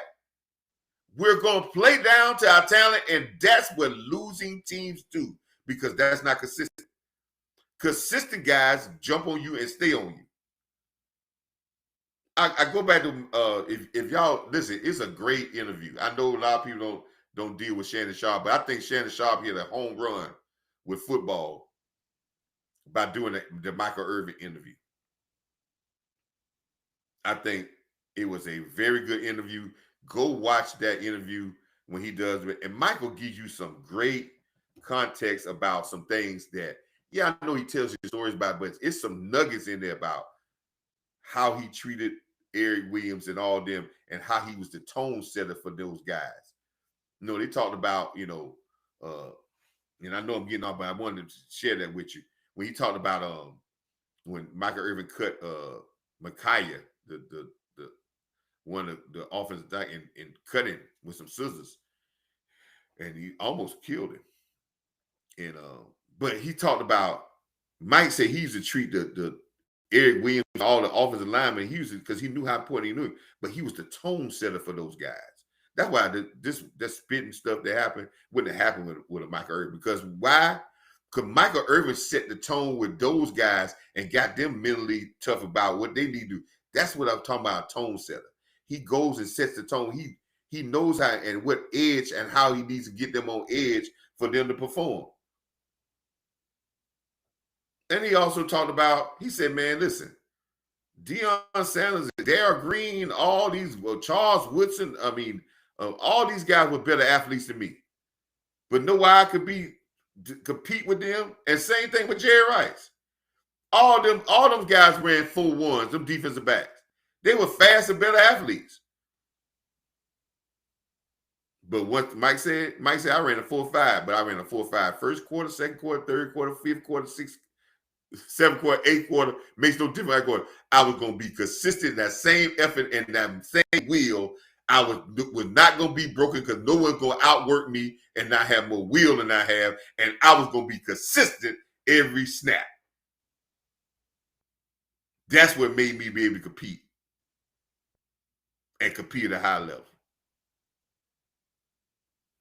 we're going to play down to our talent, and that's what losing teams do because that's not consistent. Consistent guys jump on you and stay on you. I go back to if y'all listen, it's a great interview. I know a lot of people don't deal with Shannon Sharp, but I think Shannon Sharp hit a home run with football by doing the Michael Irvin interview. I think it was a very good interview. Go watch that interview when he does it. And Michael gives you some great context about some things that, yeah, I know he tells you stories about, but it's some nuggets in there about how he treated Eric Williams and all them and how he was the tone setter for those guys. You know, they talked about, and I know I'm getting off, but I wanted to share that with you. When he talked about when Michael Irvin cut Micaiah, the one of the offensive and cut him with some scissors, and he almost killed him. And but he talked about Mike said he used to treat the Eric Williams, all the offensive linemen, he used because he knew how important he knew, but he was the tone setter for those guys. That's why that spitting stuff that happened wouldn't have happened with a Michael Irvin. Because why? Because Michael Irvin set the tone with those guys and got them mentally tough about what they need to do. That's what I'm talking about, a tone setter. He goes and sets the tone. He knows how and what edge and how he needs to get them on edge for them to perform. And he also talked about, he said, man, listen, Deion Sanders, Darryl Green, all these, Charles Woodson, all these guys were better athletes than me. But know why I could compete with them? And same thing with Jerry Rice. All them guys ran 4.1s, them defensive backs. They were fast and better athletes. But what Mike said, I ran a 4.5, but I ran a 4.5 first quarter, second quarter, third quarter, fifth quarter, sixth, seventh quarter, eighth quarter, makes no difference. I was going to be consistent in that same effort and that same will. I was not going to be broken because no one's going to outwork me and not have more will than I have. And I was going to be consistent every snap. That's what made me be able to compete and compete at a high level.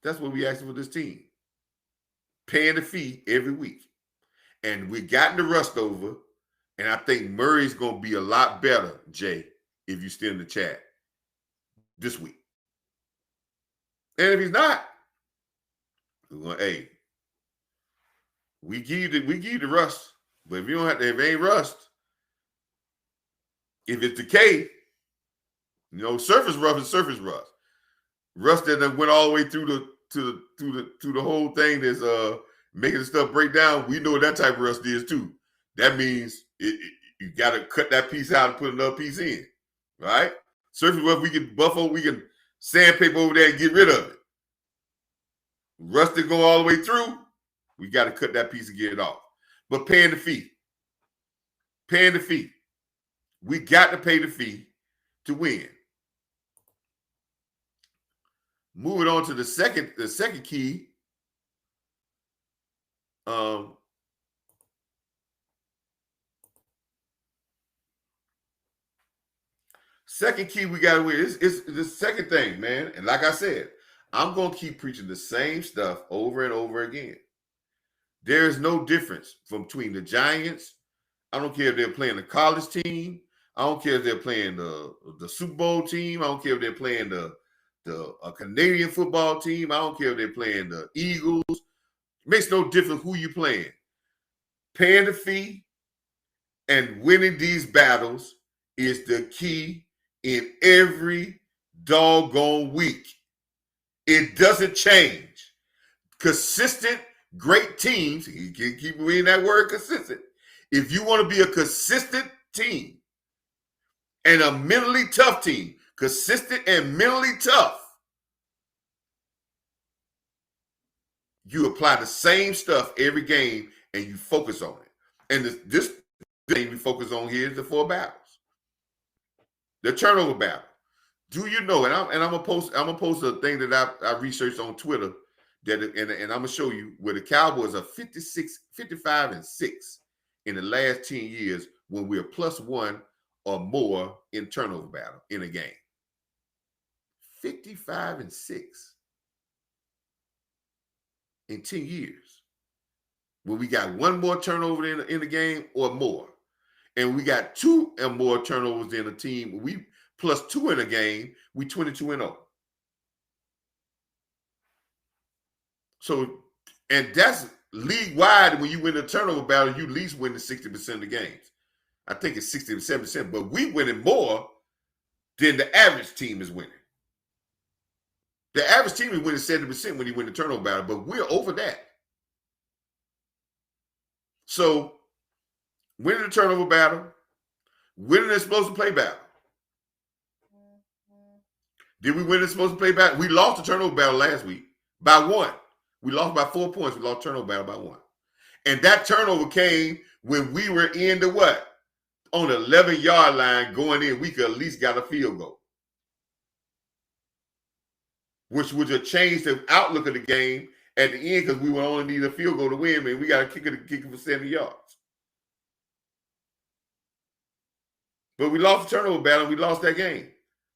That's what we asking for this team. Paying the fee every week. And we gotten the rust over. And I think Murray's going to be a lot better, Jay, if you still in the chat this week. And if he's not, we're going, hey, we give you the rust. But if you don't have to, if it ain't rust, if it's decay, surface rough is surface rust. Rust that went all the way through the whole thing that's making the stuff break down. We know what that type of rust is too. That means you got to cut that piece out and put another piece in, right? Surface rough, we can sandpaper over there and get rid of it. Rust that go all the way through, we got to cut that piece and get it off. But paying the fee. We got to pay the fee to win. Moving on to the second key. Second key we got to win is the second thing, man. And like I said, I'm going to keep preaching the same stuff over and over again. There is no difference between the Giants. I don't care if they're playing the college team. I don't care if they're playing the Super Bowl team. I don't care if they're playing a Canadian football team. I don't care if they're playing the Eagles. It makes no difference who you're playing. Paying the fee and winning these battles is the key in every doggone week. It doesn't change. Consistent, great teams, you can keep reading that word consistent. If you want to be a consistent team and a mentally tough team, consistent and mentally tough, you apply the same stuff every game and you focus on it. And this thing we focus on here is the 4 battles. The turnover battle. Do you know? And I'm gonna post a thing that I researched on Twitter and I'm gonna show you where the Cowboys are 55-6 in the last 10 years when we're +1 or more in turnover battle in a game. 55-6 in 10 years. When we got 1 more turnover in the game or more. And we got 2 or more turnovers in a team. We +2 in a game, we 22-0. So, and that's league wide. When you win a turnover battle, you at least win the 60% of the games. I think it's 60 to 70%, but we winning more than the average team is winning. The average team is winning 70% when he win the turnover battle, but we're over that. So winning the turnover battle, winning the explosive play battle. Did we win the explosive play battle? We lost the turnover battle last week by 1. We lost by 4 points. We lost turnover battle by 1. And that turnover came when we were in the what? On the 11-yard line going in, we could at least got a field goal, which would have changed the outlook of the game at the end because we would only need a field goal to win, man. We got to kick it for 70 yards. But we lost the turnover battle, and we lost that game.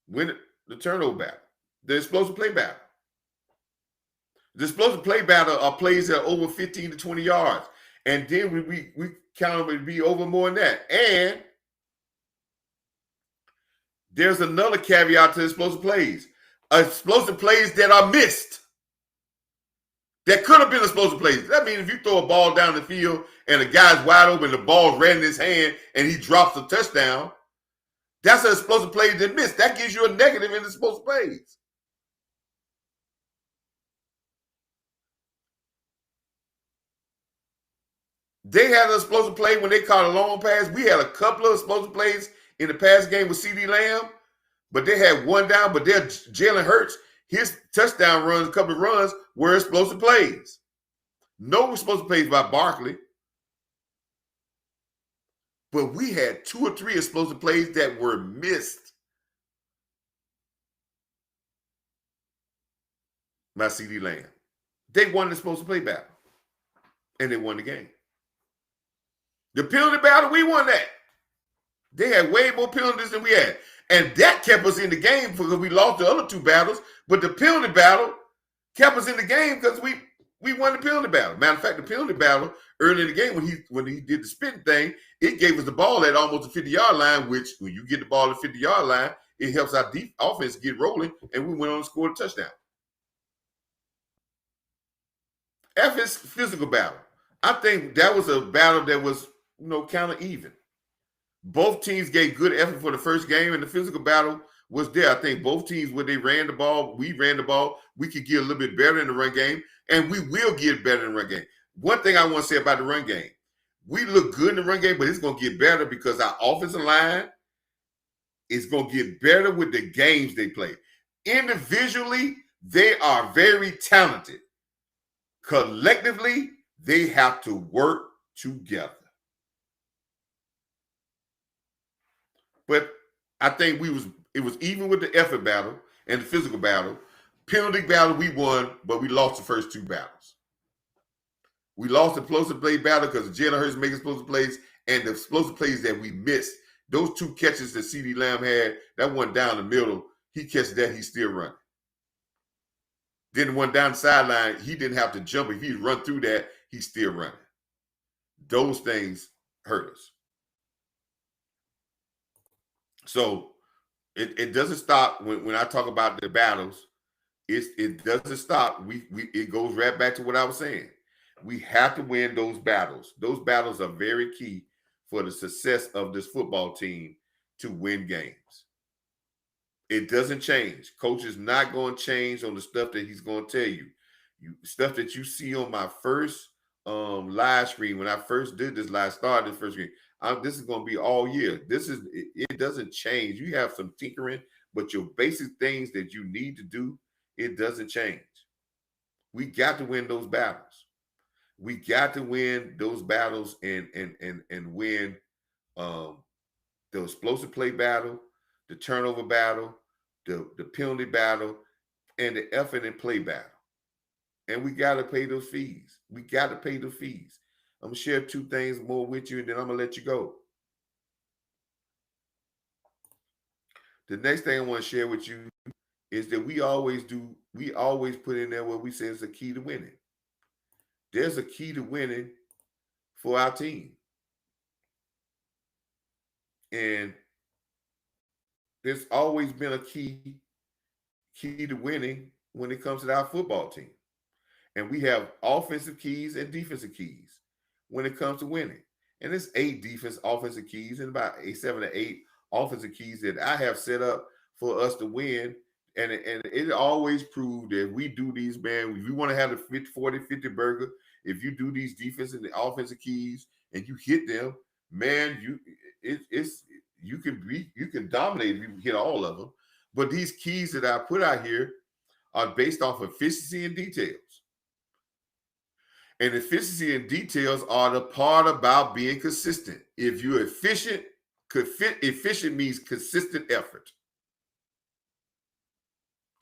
Win the turnover battle. The explosive play battle. The explosive play battle are plays that are over 15 to 20 yards. And then we count them to be over more than that. And there's another caveat to explosive plays. Explosive plays that are missed. That could have been explosive plays. That means if you throw a ball down the field and the guy's wide open, the ball's right in his hand, and he drops the touchdown, that's an explosive play that missed. That gives you a negative in the explosive plays. They had an explosive play when they caught a long pass. We had a couple of explosive plays in the pass game with CD Lamb, but they had one down. But their Jalen Hurts, his touchdown runs, a couple of runs were explosive plays. No explosive plays by Barkley. But we had 2 or 3 explosive plays that were missed by CD Lamb. They won the explosive play battle, and they won the game. The penalty battle, we won that. They had way more penalties than we had. And that kept us in the game because we lost the other 2 battles. But the penalty battle kept us in the game because we won the penalty battle. Matter of fact, the penalty battle early in the game when he did the spin thing, it gave us the ball at almost the 50-yard line, which when you get the ball at the 50-yard line, it helps our offense get rolling, and we went on and scored a touchdown. F is physical battle. I think that was a battle that was, kind of even. Both teams gave good effort for the first game, and the physical battle was there. I think both teams, when they ran the ball, we ran the ball. We could get a little bit better in the run game, and we will get better in the run game. One thing I want to say about the run game, we look good in the run game, but it's going to get better because our offensive line is going to get better with the games they play. Individually, they are very talented. Collectively, they have to work together. But I think it was even with the effort battle and the physical battle. Penalty battle, we won, but we lost the first 2 battles. We lost the explosive play battle because Jalen Hurts making explosive plays, and the explosive plays that we missed, those 2 catches that CD Lamb had, that one down the middle, he catches that, he's still running. Then the one down the sideline, he didn't have to jump. If he'd run through that, he's still running. Those things hurt us. So it doesn't stop when I talk about the battles. It doesn't stop. It goes right back to what I was saying. We have to win those battles. Those battles are very key for the success of this football team to win games. It doesn't change. Coach is not going to change on the stuff that he's going to tell you. Stuff that you see on my first live stream when I first did this started this first screen. This is going to be all year. It doesn't change. You have some tinkering, but your basic things that you need to do, it doesn't change. We got to win those battles. We got to win those battles and win the explosive play battle, the turnover battle, the penalty battle, and the effort and play battle. And we got to pay those fees. We got to pay the fees. I'm going to share 2 things more with you, and then I'm going to let you go. The next thing I want to share with you is that we always put in there what we say is a key to winning. There's a key to winning for our team. And there's always been a key to winning when it comes to our football team. And we have offensive keys and defensive keys when it comes to winning. And it's 8 offensive keys and about 7 to 8 offensive keys that I have set up for us to win And it always proved that we do these, man, if you want to have the 40-50 burger, if you do these defensive and offensive keys and you hit them, man, you can dominate if you hit all of them. But these keys that I put out here are based off of efficiency and details. And efficiency and details are the part about being consistent. If you're efficient means consistent effort.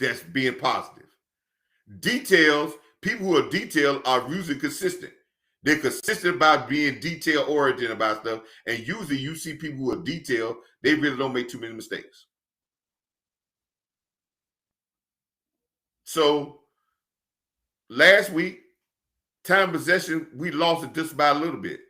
That's being positive. Details, people who are detailed are usually consistent. They're consistent about being detail-oriented about stuff. And usually you see people who are detailed, they really don't make too many mistakes. So last week, time possession, we lost it just about a little bit.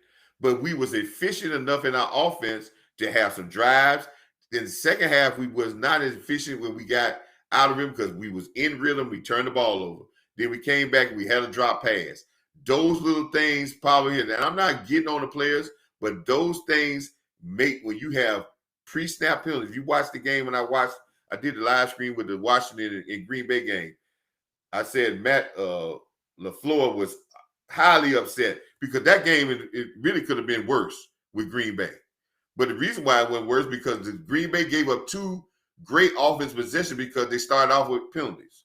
But we was efficient enough in our offense to have some drives. Then the second half, we was not as efficient when we got out of rhythm because we was in rhythm. We turned the ball over. Then we came back and we had a drop pass. Those little things probably, and I'm not getting on the players, but those things make when you have pre-snap penalties. If you watch the game when I did the live stream with the Washington and Green Bay game. I said Matt LaFleur was highly upset because that game, it really could have been worse with Green Bay. But the reason why it went worse because the Green Bay gave up 2 great offensive possessions because they started off with penalties.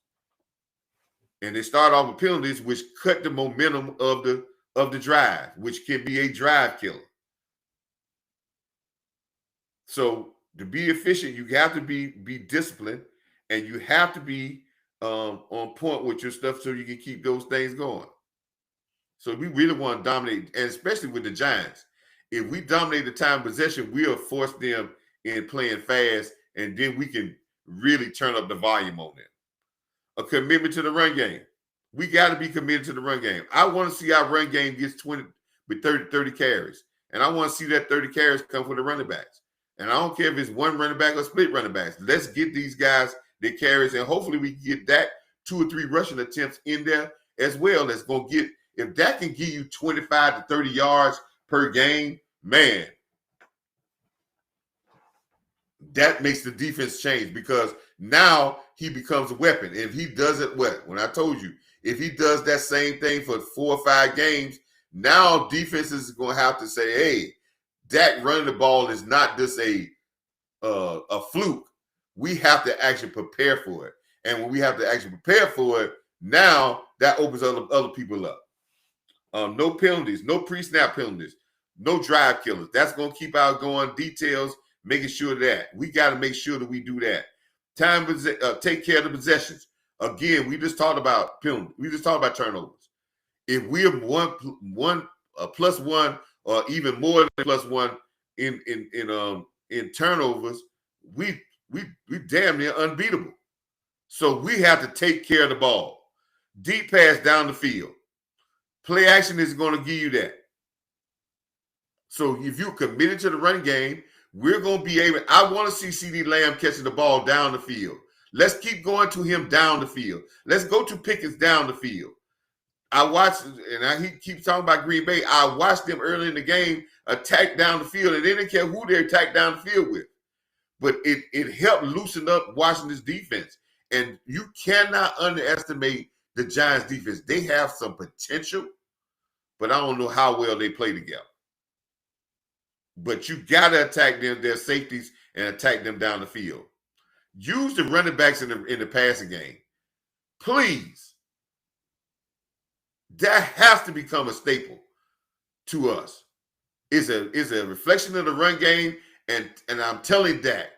And they started off with penalties, which cut the momentum of the drive, which can be a drive killer. So to be efficient, you have to be disciplined, and you have to be on point with your stuff so you can keep those things going. So we really want to dominate, and especially with the Giants. If we dominate the time possession, we'll force them in playing fast, and then we can really turn up the volume on them. A commitment to the run game. We got to be committed to the run game. I want to see our run game gets 20 with 30 carries. And I want to see that 30 carries come from the running backs. And I don't care if it's one running back or split running backs. Let's get these guys their carries, and hopefully we can get that 2 or 3 rushing attempts in there as well. That's going to get, if that can give you 25 to 30 yards per game, man, that makes the defense change because now he becomes a weapon. If he does it, when I told you, if he does that same thing for 4 or 5 games, now defenses are going to have to say, hey, Dak running the ball is not just a fluke. We have to actually prepare for it. And when we have to actually prepare for it, now that opens other people up. No penalties, no pre-snap penalties, no drive killers. That's going to keep our going. Details, making sure that. We got to make sure that we do that. Take care of the possessions. Again, we just talked about penalties. We just talked about turnovers. If we are plus one or even more than plus one in turnovers, we damn near unbeatable. So we have to take care of the ball. Deep pass down the field. Play action is going to give you that. So if you're committed to the run game, we're going to be able. I want to see CeeDee Lamb catching the ball down the field. Let's keep going to him down the field. Let's go to Pickens down the field. I watched, and he keeps talking about Green Bay. I watched them early in the game attack down the field, and they didn't care who they attacked down the field with. But it helped loosen up Washington's defense. And you cannot underestimate the Giants' defense. They have some potential, but I don't know how well they play together. But you got to attack them, their safeties, and attack them down the field. Use the running backs in the passing game. Please. That has to become a staple to us. It's a reflection of the run game, and I'm telling that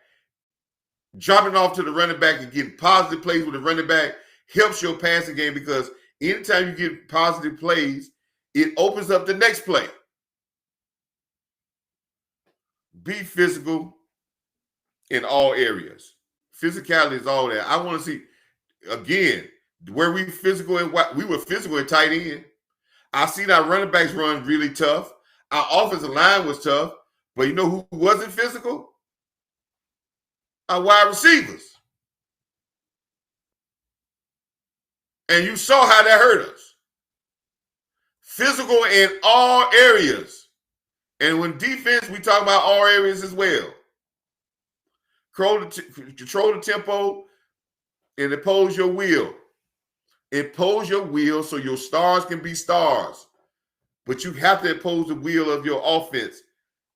dropping off to the running back and getting positive plays with the running back helps your passing game because anytime you get positive plays, it opens up the next play. Be physical in all areas. Physicality is all that. I want to see, again, where we physical and what we were physical and tight end. I seen our running backs run really tough. Our offensive line was tough, but you know who wasn't physical? Our wide receivers. And you saw how that hurt us. Physical in all areas. And when defense, we talk about all areas as well. Control the tempo. and impose your will. Impose your will so your stars can be stars. But you have to impose the will of your offense.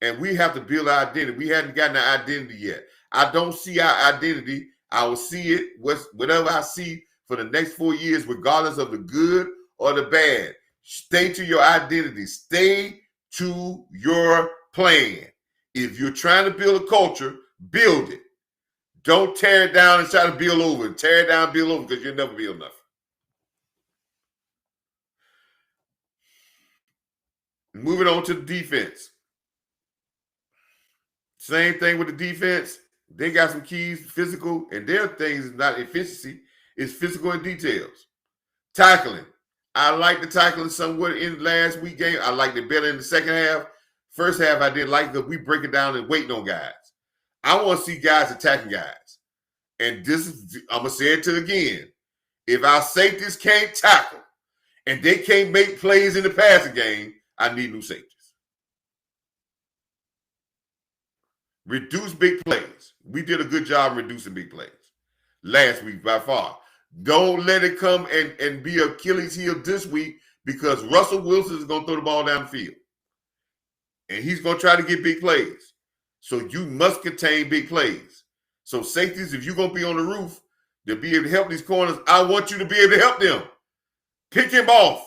And we have to build our identity. We haven't gotten our identity yet. I don't see our identity. I will see it, whatever I see for the next 4 years, regardless of the good or the bad. Stay to your identity. Stay to your plan. If you're trying to build a culture, build it. Don't tear it down and try to build over it. Tear it down, build over, because you'll never build nothing. Moving on to the defense. Same thing with the defense. They got some keys, physical, and their things is not efficiency, it's physical and details. Tackling. I like the tackling somewhat in the last week game. I liked it better in the second half. First half, I didn't like that we break it down and waiting on guys. I want to see guys attacking guys. And this is, I'm going to say it to again. If our safeties can't tackle and they can't make plays in the passing game, I need new safeties. Reduce big plays. We did a good job reducing big plays last week by far. Don't let it come and be Achilles heel this week, because Russell Wilson is going to throw the ball down the field. And he's going to try to get big plays. So you must contain big plays. So safeties, if you're going to be on the roof to be able to help these corners, I want you to be able to help them. Pick him off.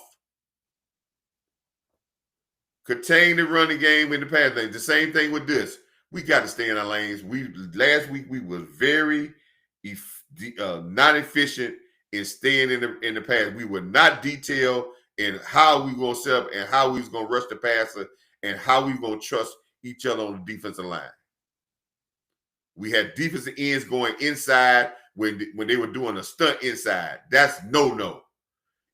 Contain the running game in the pass game. The same thing with this. We got to stay in our lanes. Last week we was very not efficient in staying in the pass. We were not detailed in how we going to set up and how we was going to rush the passer and how we going to trust each other on the defensive line. We had defensive ends going inside when they were doing a stunt inside. That's no.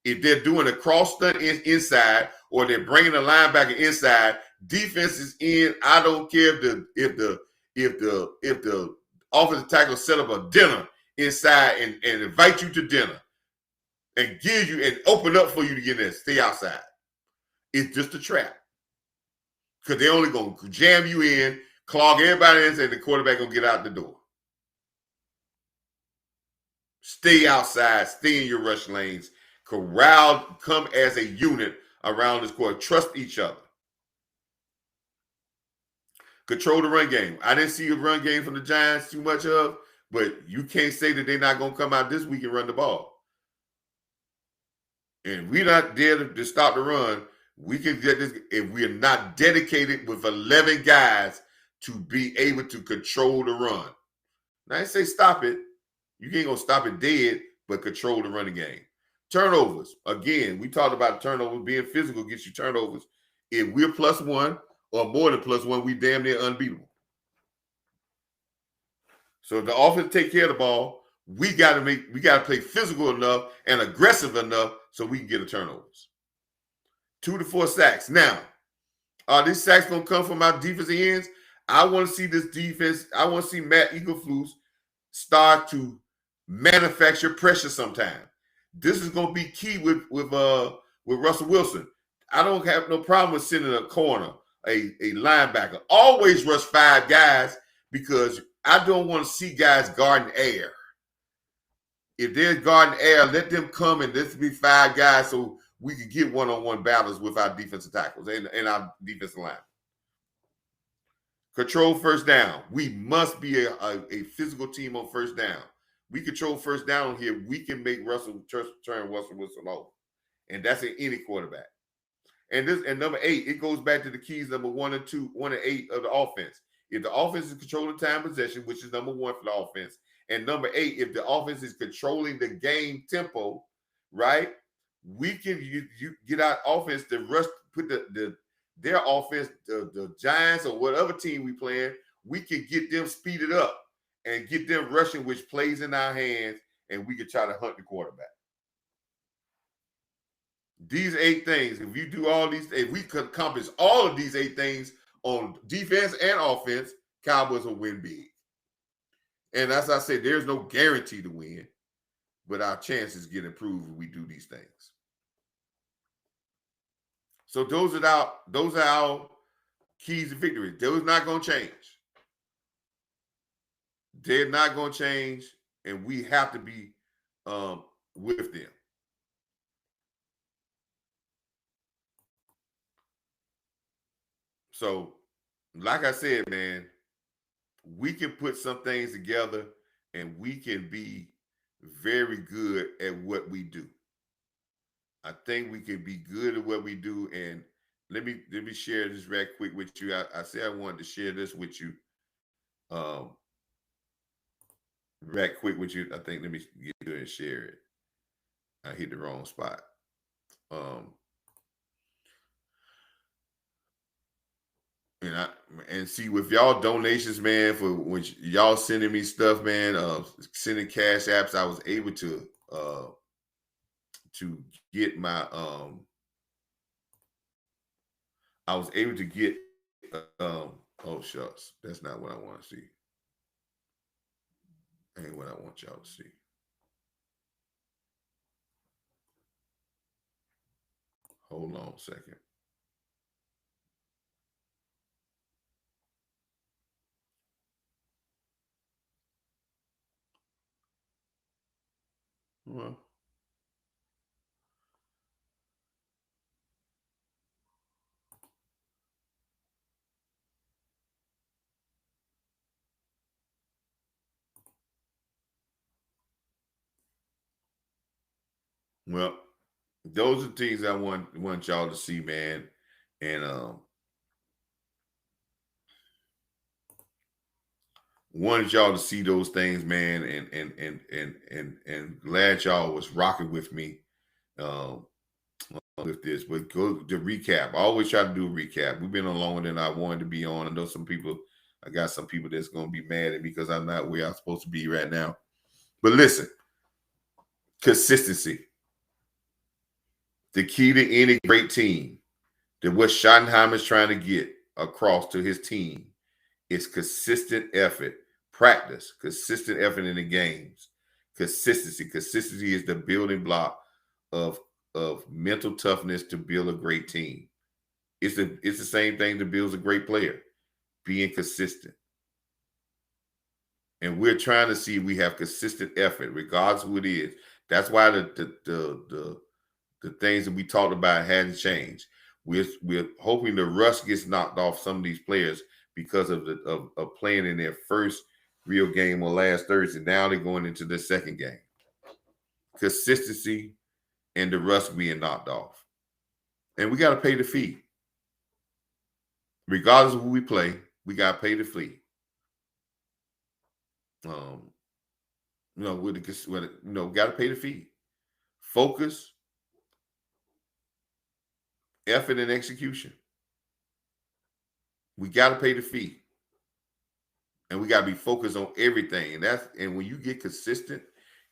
If they're doing a cross stunt inside, or they're bringing a linebacker inside, defense is in. I don't care if the offensive tackle set up a dinner inside and invite you to dinner and give you and open up for you to get in. Stay outside. It's just a trap, because they're only going to jam you in, clog everybody in, and the quarterback going to get out the door. Stay outside. Stay in your rush lanes. Corral, come as a unit around this court. Trust each other. Control the run game. I didn't see a run game from the Giants too much of, but you can't say that they're not going to come out this week and run the ball. And we're not there to stop the run. We can get this if we're not dedicated with 11 guys to be able to control the run. Now, I say stop it. You ain't going to stop it dead, but control the running game. Turnovers. Again, we talked about turnovers. Being physical gets you turnovers. If we're +1 or more than +1, we damn near unbeatable. So if the offense take care of the ball, we got to play physical enough and aggressive enough so we can get the turnovers. 2 to 4 sacks. Now, are these sacks going to come from our defensive ends? I want to see this defense. I want to see Matt Eagleflus start to manufacture pressure sometime. This is going to be key with Russell Wilson. I don't have no problem with sending a corner, a linebacker. Always rush 5 guys, because I don't want to see guys guarding air. If they're guarding air, let them come and let's be 5 guys so we can get one-on-one battles with our defensive tackles and our defensive line. Control first down. We must be a physical team on first down. We control first down here. We can make Russell turn Russell Wilson over. And that's in any quarterback. And number 8, it goes back to the keys number 1 and 2, 1 and 8 of the offense. If the offense is controlling time possession, which is number 1 for the offense, and number 8, if the offense is controlling the game tempo, right? We can you get our offense to rush, put their offense, the Giants or whatever team we playing, we can get them speeded up and get them rushing, which plays in our hands, and we can try to hunt the quarterback. These 8 things, if you do all these, if we could accomplish all of these 8 things on defense and offense, Cowboys will win big. And as I said, there's no guarantee to win, but our chances get improved if we do these things. So those are our keys to victory. Those are not going to change. They're not going to change, and we have to be with them. So, like I said, man, we can put some things together and we can be very good at what we do. I think we can be good at what we do. And let me share this right quick with you. I said I wanted to share this with you um right quick with you. I think let me get to it and share it. I hit the wrong spot. Um and I and see with y'all donations, man, for which y'all sending me stuff, man, sending cash apps, uh to get my I was able to get oh shucks, that's not what I want to see. Ain't what I want y'all to see. Hold on a second. Well, well, those are things I want y'all to see, man. And wanted y'all to see those things, man, and glad y'all was rocking with me um with this. But go to recap. I always try to do a recap. We've been on longer than I wanted to be on. I know some people, I got some people that's gonna be mad at me because I'm not where I'm supposed to be right now. But listen, consistency. The key to any great team, that what Schottenheimer is trying to get across to his team is consistent effort, practice, consistent effort in the games, consistency. Consistency is the building block of mental toughness to build a great team. It's the same thing that builds a great player, being consistent. And we're trying to see we have consistent effort, regardless of who it is. That's why the things that we talked about hadn't changed. We're hoping the rust gets knocked off some of these players because of of playing in their first real game on last Thursday. Now they're going into the second game. Consistency and the rust being knocked off. And we got to pay the fee. Regardless of who we play, we got to pay the fee. Um, got to pay the fee. Focus, effort, and execution. We got to pay the fee. And we got to be focused on everything. And when you get consistent,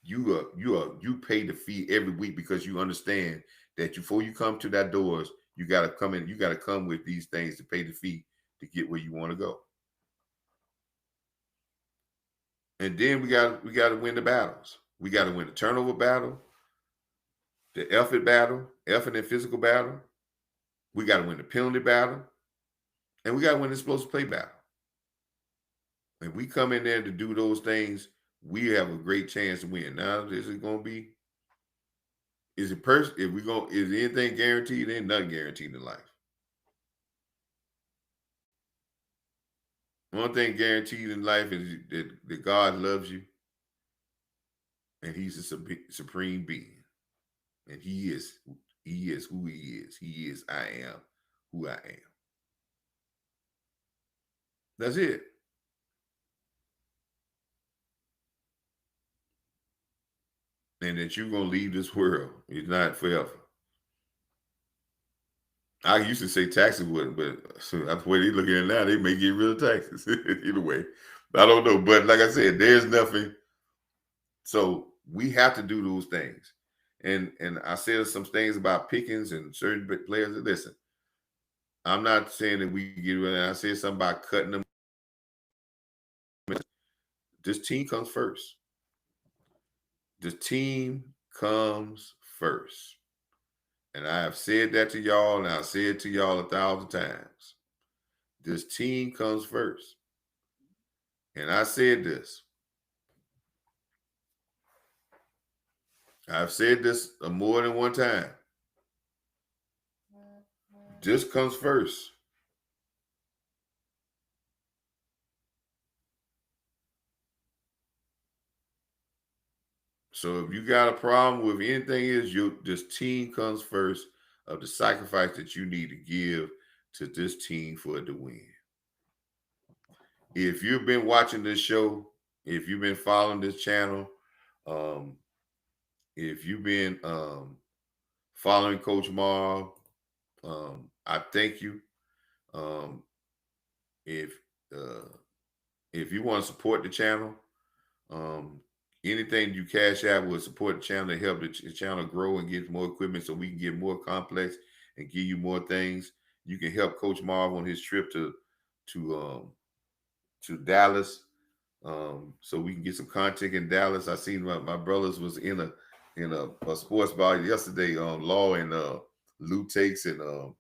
you pay the fee every week because you understand that before you come to that doors, you got to come in. You got to come with these things to pay the fee to get where you want to go. And then we got to win the battles. We got to win the turnover battle, the effort and physical battle. We got to win the penalty battle, and we got to win the explosive play battle. If we come in there to do those things, we have a great chance to win. Now, this is going to be, is anything guaranteed? Ain't nothing guaranteed in life. One thing guaranteed in life is that God loves you and he's a supreme being. And he is who he is. He is, I am who I am. That's it. And that you're going to leave this world. It's not forever. I used to say taxes wouldn't, but that's the way they look at it now. They may get rid of taxes. Either way. I don't know. But like I said, there's nothing. So we have to do those things. And I said some things about Pickens and certain players. Listen, I'm not saying that we get rid of it. I said something about cutting them. This team comes first. The team comes first. And I have said that to y'all, and I'll say it to y'all 1,000 times. This team comes first. And I said this. I've said this more than one time. This comes first. So if you got a problem with anything this team comes first of the sacrifice that you need to give to this team for it to win. If you've been watching this show, if you've been following this channel, um, if you've been following Coach Marv, I thank you. Um, if uh, if you want to support the channel, um, anything you cash out will support the channel to help the channel grow and get more equipment so we can get more complex and give you more things. You can help Coach Marv on his trip to um, to Dallas, so we can get some content in Dallas. I seen my brothers was in a sports bar yesterday. Law and Lou Takes and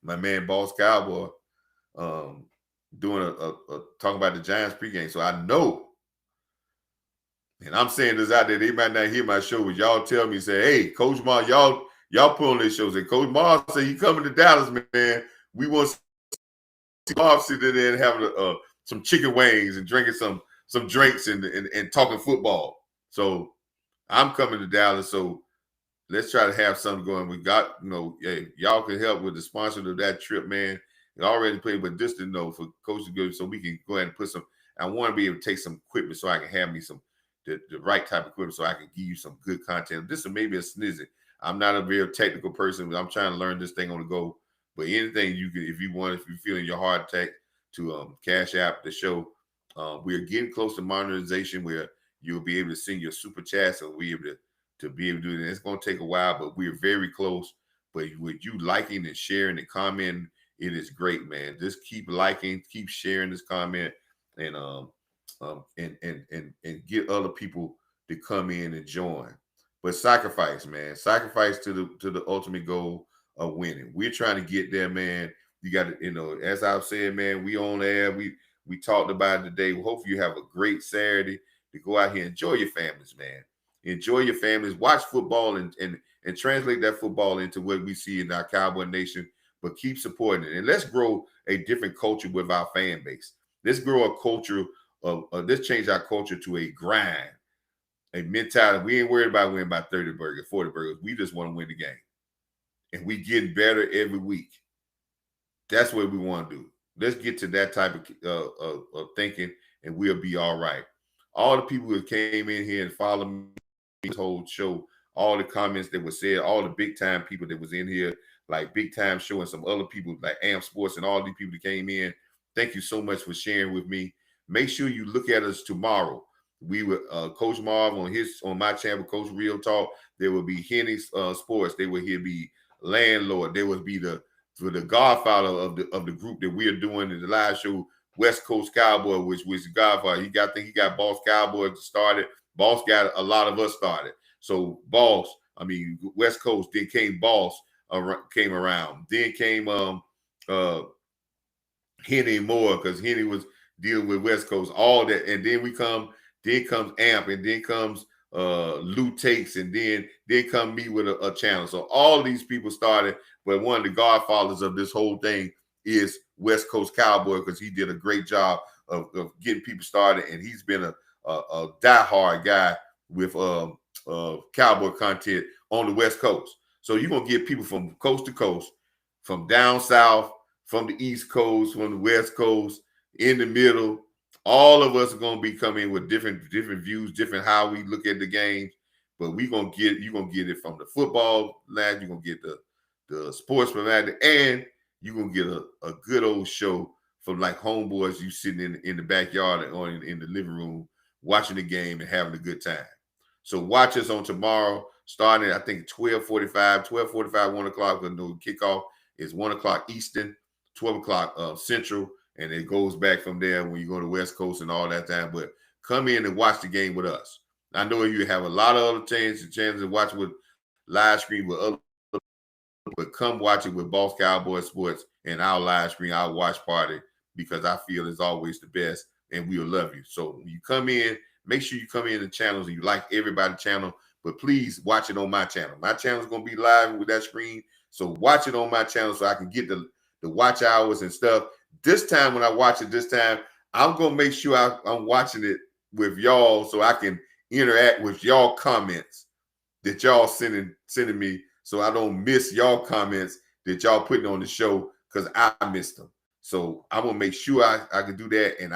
my man Boss Cowboy um, doing a talking about the Giants pregame. So I know, and I'm saying this out there, they might not hear my show, but y'all tell me, say, hey, Coach Mar, y'all put on this show. Say, Coach Mar say you coming to Dallas, man. We want to see Marv sitting there and having some chicken wings and drinking some drinks and talking football. So I'm coming to Dallas. So let's try to have something going. We got, y'all can help with the sponsor of that trip, man. It already played, but just to know for Coach to go, so we can go ahead and put some. I want to be able to take some equipment so I can have me some the right type of equipment so I can give you some good content. This is maybe a snippet. I'm not a very technical person, but I'm trying to learn this thing on the go. But anything you can, if you feel in your heart attack to cash app the show, we're getting close to monetization where you'll be able to send your super chats and we'll be able to be able to do it. It's going to take a while, but we're very close. But with you liking and sharing and commenting, it is great, man. Just keep liking, keep sharing this comment, and and get other people to come in and join. But sacrifice, man, sacrifice to the ultimate goal of winning. We're trying to get there, man. You got to, as I've said, man, we on air. We talked about it today. We hope you have a great Saturday to go out here and enjoy your families, man. Enjoy your families. Watch football and translate that football into what we see in our Cowboy Nation. But keep supporting it, and let's grow a different culture with our fan base. Let's grow a culture let's change our culture to a grind, a mentality. We ain't worried about winning by 30 burgers, 40 burgers. We just want to win the game, and we getting better every week. That's what we want to do. Let's get to that type of thinking, and we'll be all right. All the people who came in here and followed me this whole show, all the comments that were said, all the big time people that was in here, like Big Time Show and some other people like Amp Sports and all these people that came in. Thank you so much for sharing with me. Make sure you look at us tomorrow. We will Coach Marv on my channel, Coach Real Talk. There will be Henny's Sports. There will be Landlord. There will be the godfather of the group that we are doing in the live show, West Coast Cowboy, which was Godfather. I think he got Boss Cowboy started. Boss got a lot of us started. So West Coast, then came Boss came around. Then came Henny Moore, because Henny was dealing with West Coast, all that. And then comes Amp, and then comes Lou Takes, and then come me with a channel. So all these people started, but one of the godfathers of this whole thing is West Coast Cowboy, because he did a great job of getting people started, and he's been a diehard guy with cowboy content on the West Coast. So you're gonna get people from coast to coast, from down south, from the East Coast, from the West Coast, in the middle. All of us are gonna be coming with different views, different how we look at the games. But you're gonna get it from the football line, you're gonna get the sports fanatic, and you're gonna get a good old show from like homeboys you sitting in the backyard or in the living room watching the game and having a good time. So watch us on tomorrow, starting at, I think, 12:45, 1 o'clock. The kickoff is 1 o'clock Eastern, 12 o'clock Central, and it goes back from there when you go to West Coast and all that time. But come in and watch the game with us. I know you have a lot of other chances to watch with live stream with other, but come watch it with Boss Cowboy Sports and our live stream, our watch party, because I feel it's always the best, and we'll love you. So when you come in, make sure you come in the channels and you like everybody's channel, but please watch it on my channel. My channel is going to be live with that screen. So watch it on my channel so I can get the watch hours and stuff. This time when I watch it this time, I'm going to make sure I'm watching it with y'all so I can interact with y'all comments that y'all sending me, so I don't miss y'all comments that y'all putting on the show because I missed them. So I'm gonna make sure I can do that, and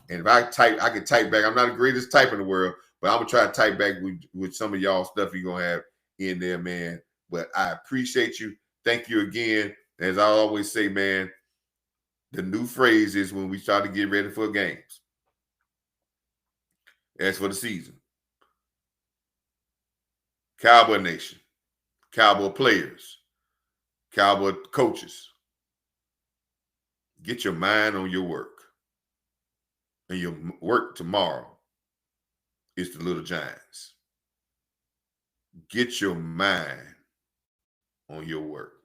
if I type, I can type back. I'm not the greatest typer in the world, but I'm gonna try to type back with some of y'all stuff you're gonna have in there, man. But I appreciate you. Thank you again. As I always say, man, the new phrase is when we start to get ready for games. As for the season, Cowboy Nation, Cowboy players, Cowboy coaches, get your mind on your work. And your work tomorrow is the Little Giants. Get your mind on your work.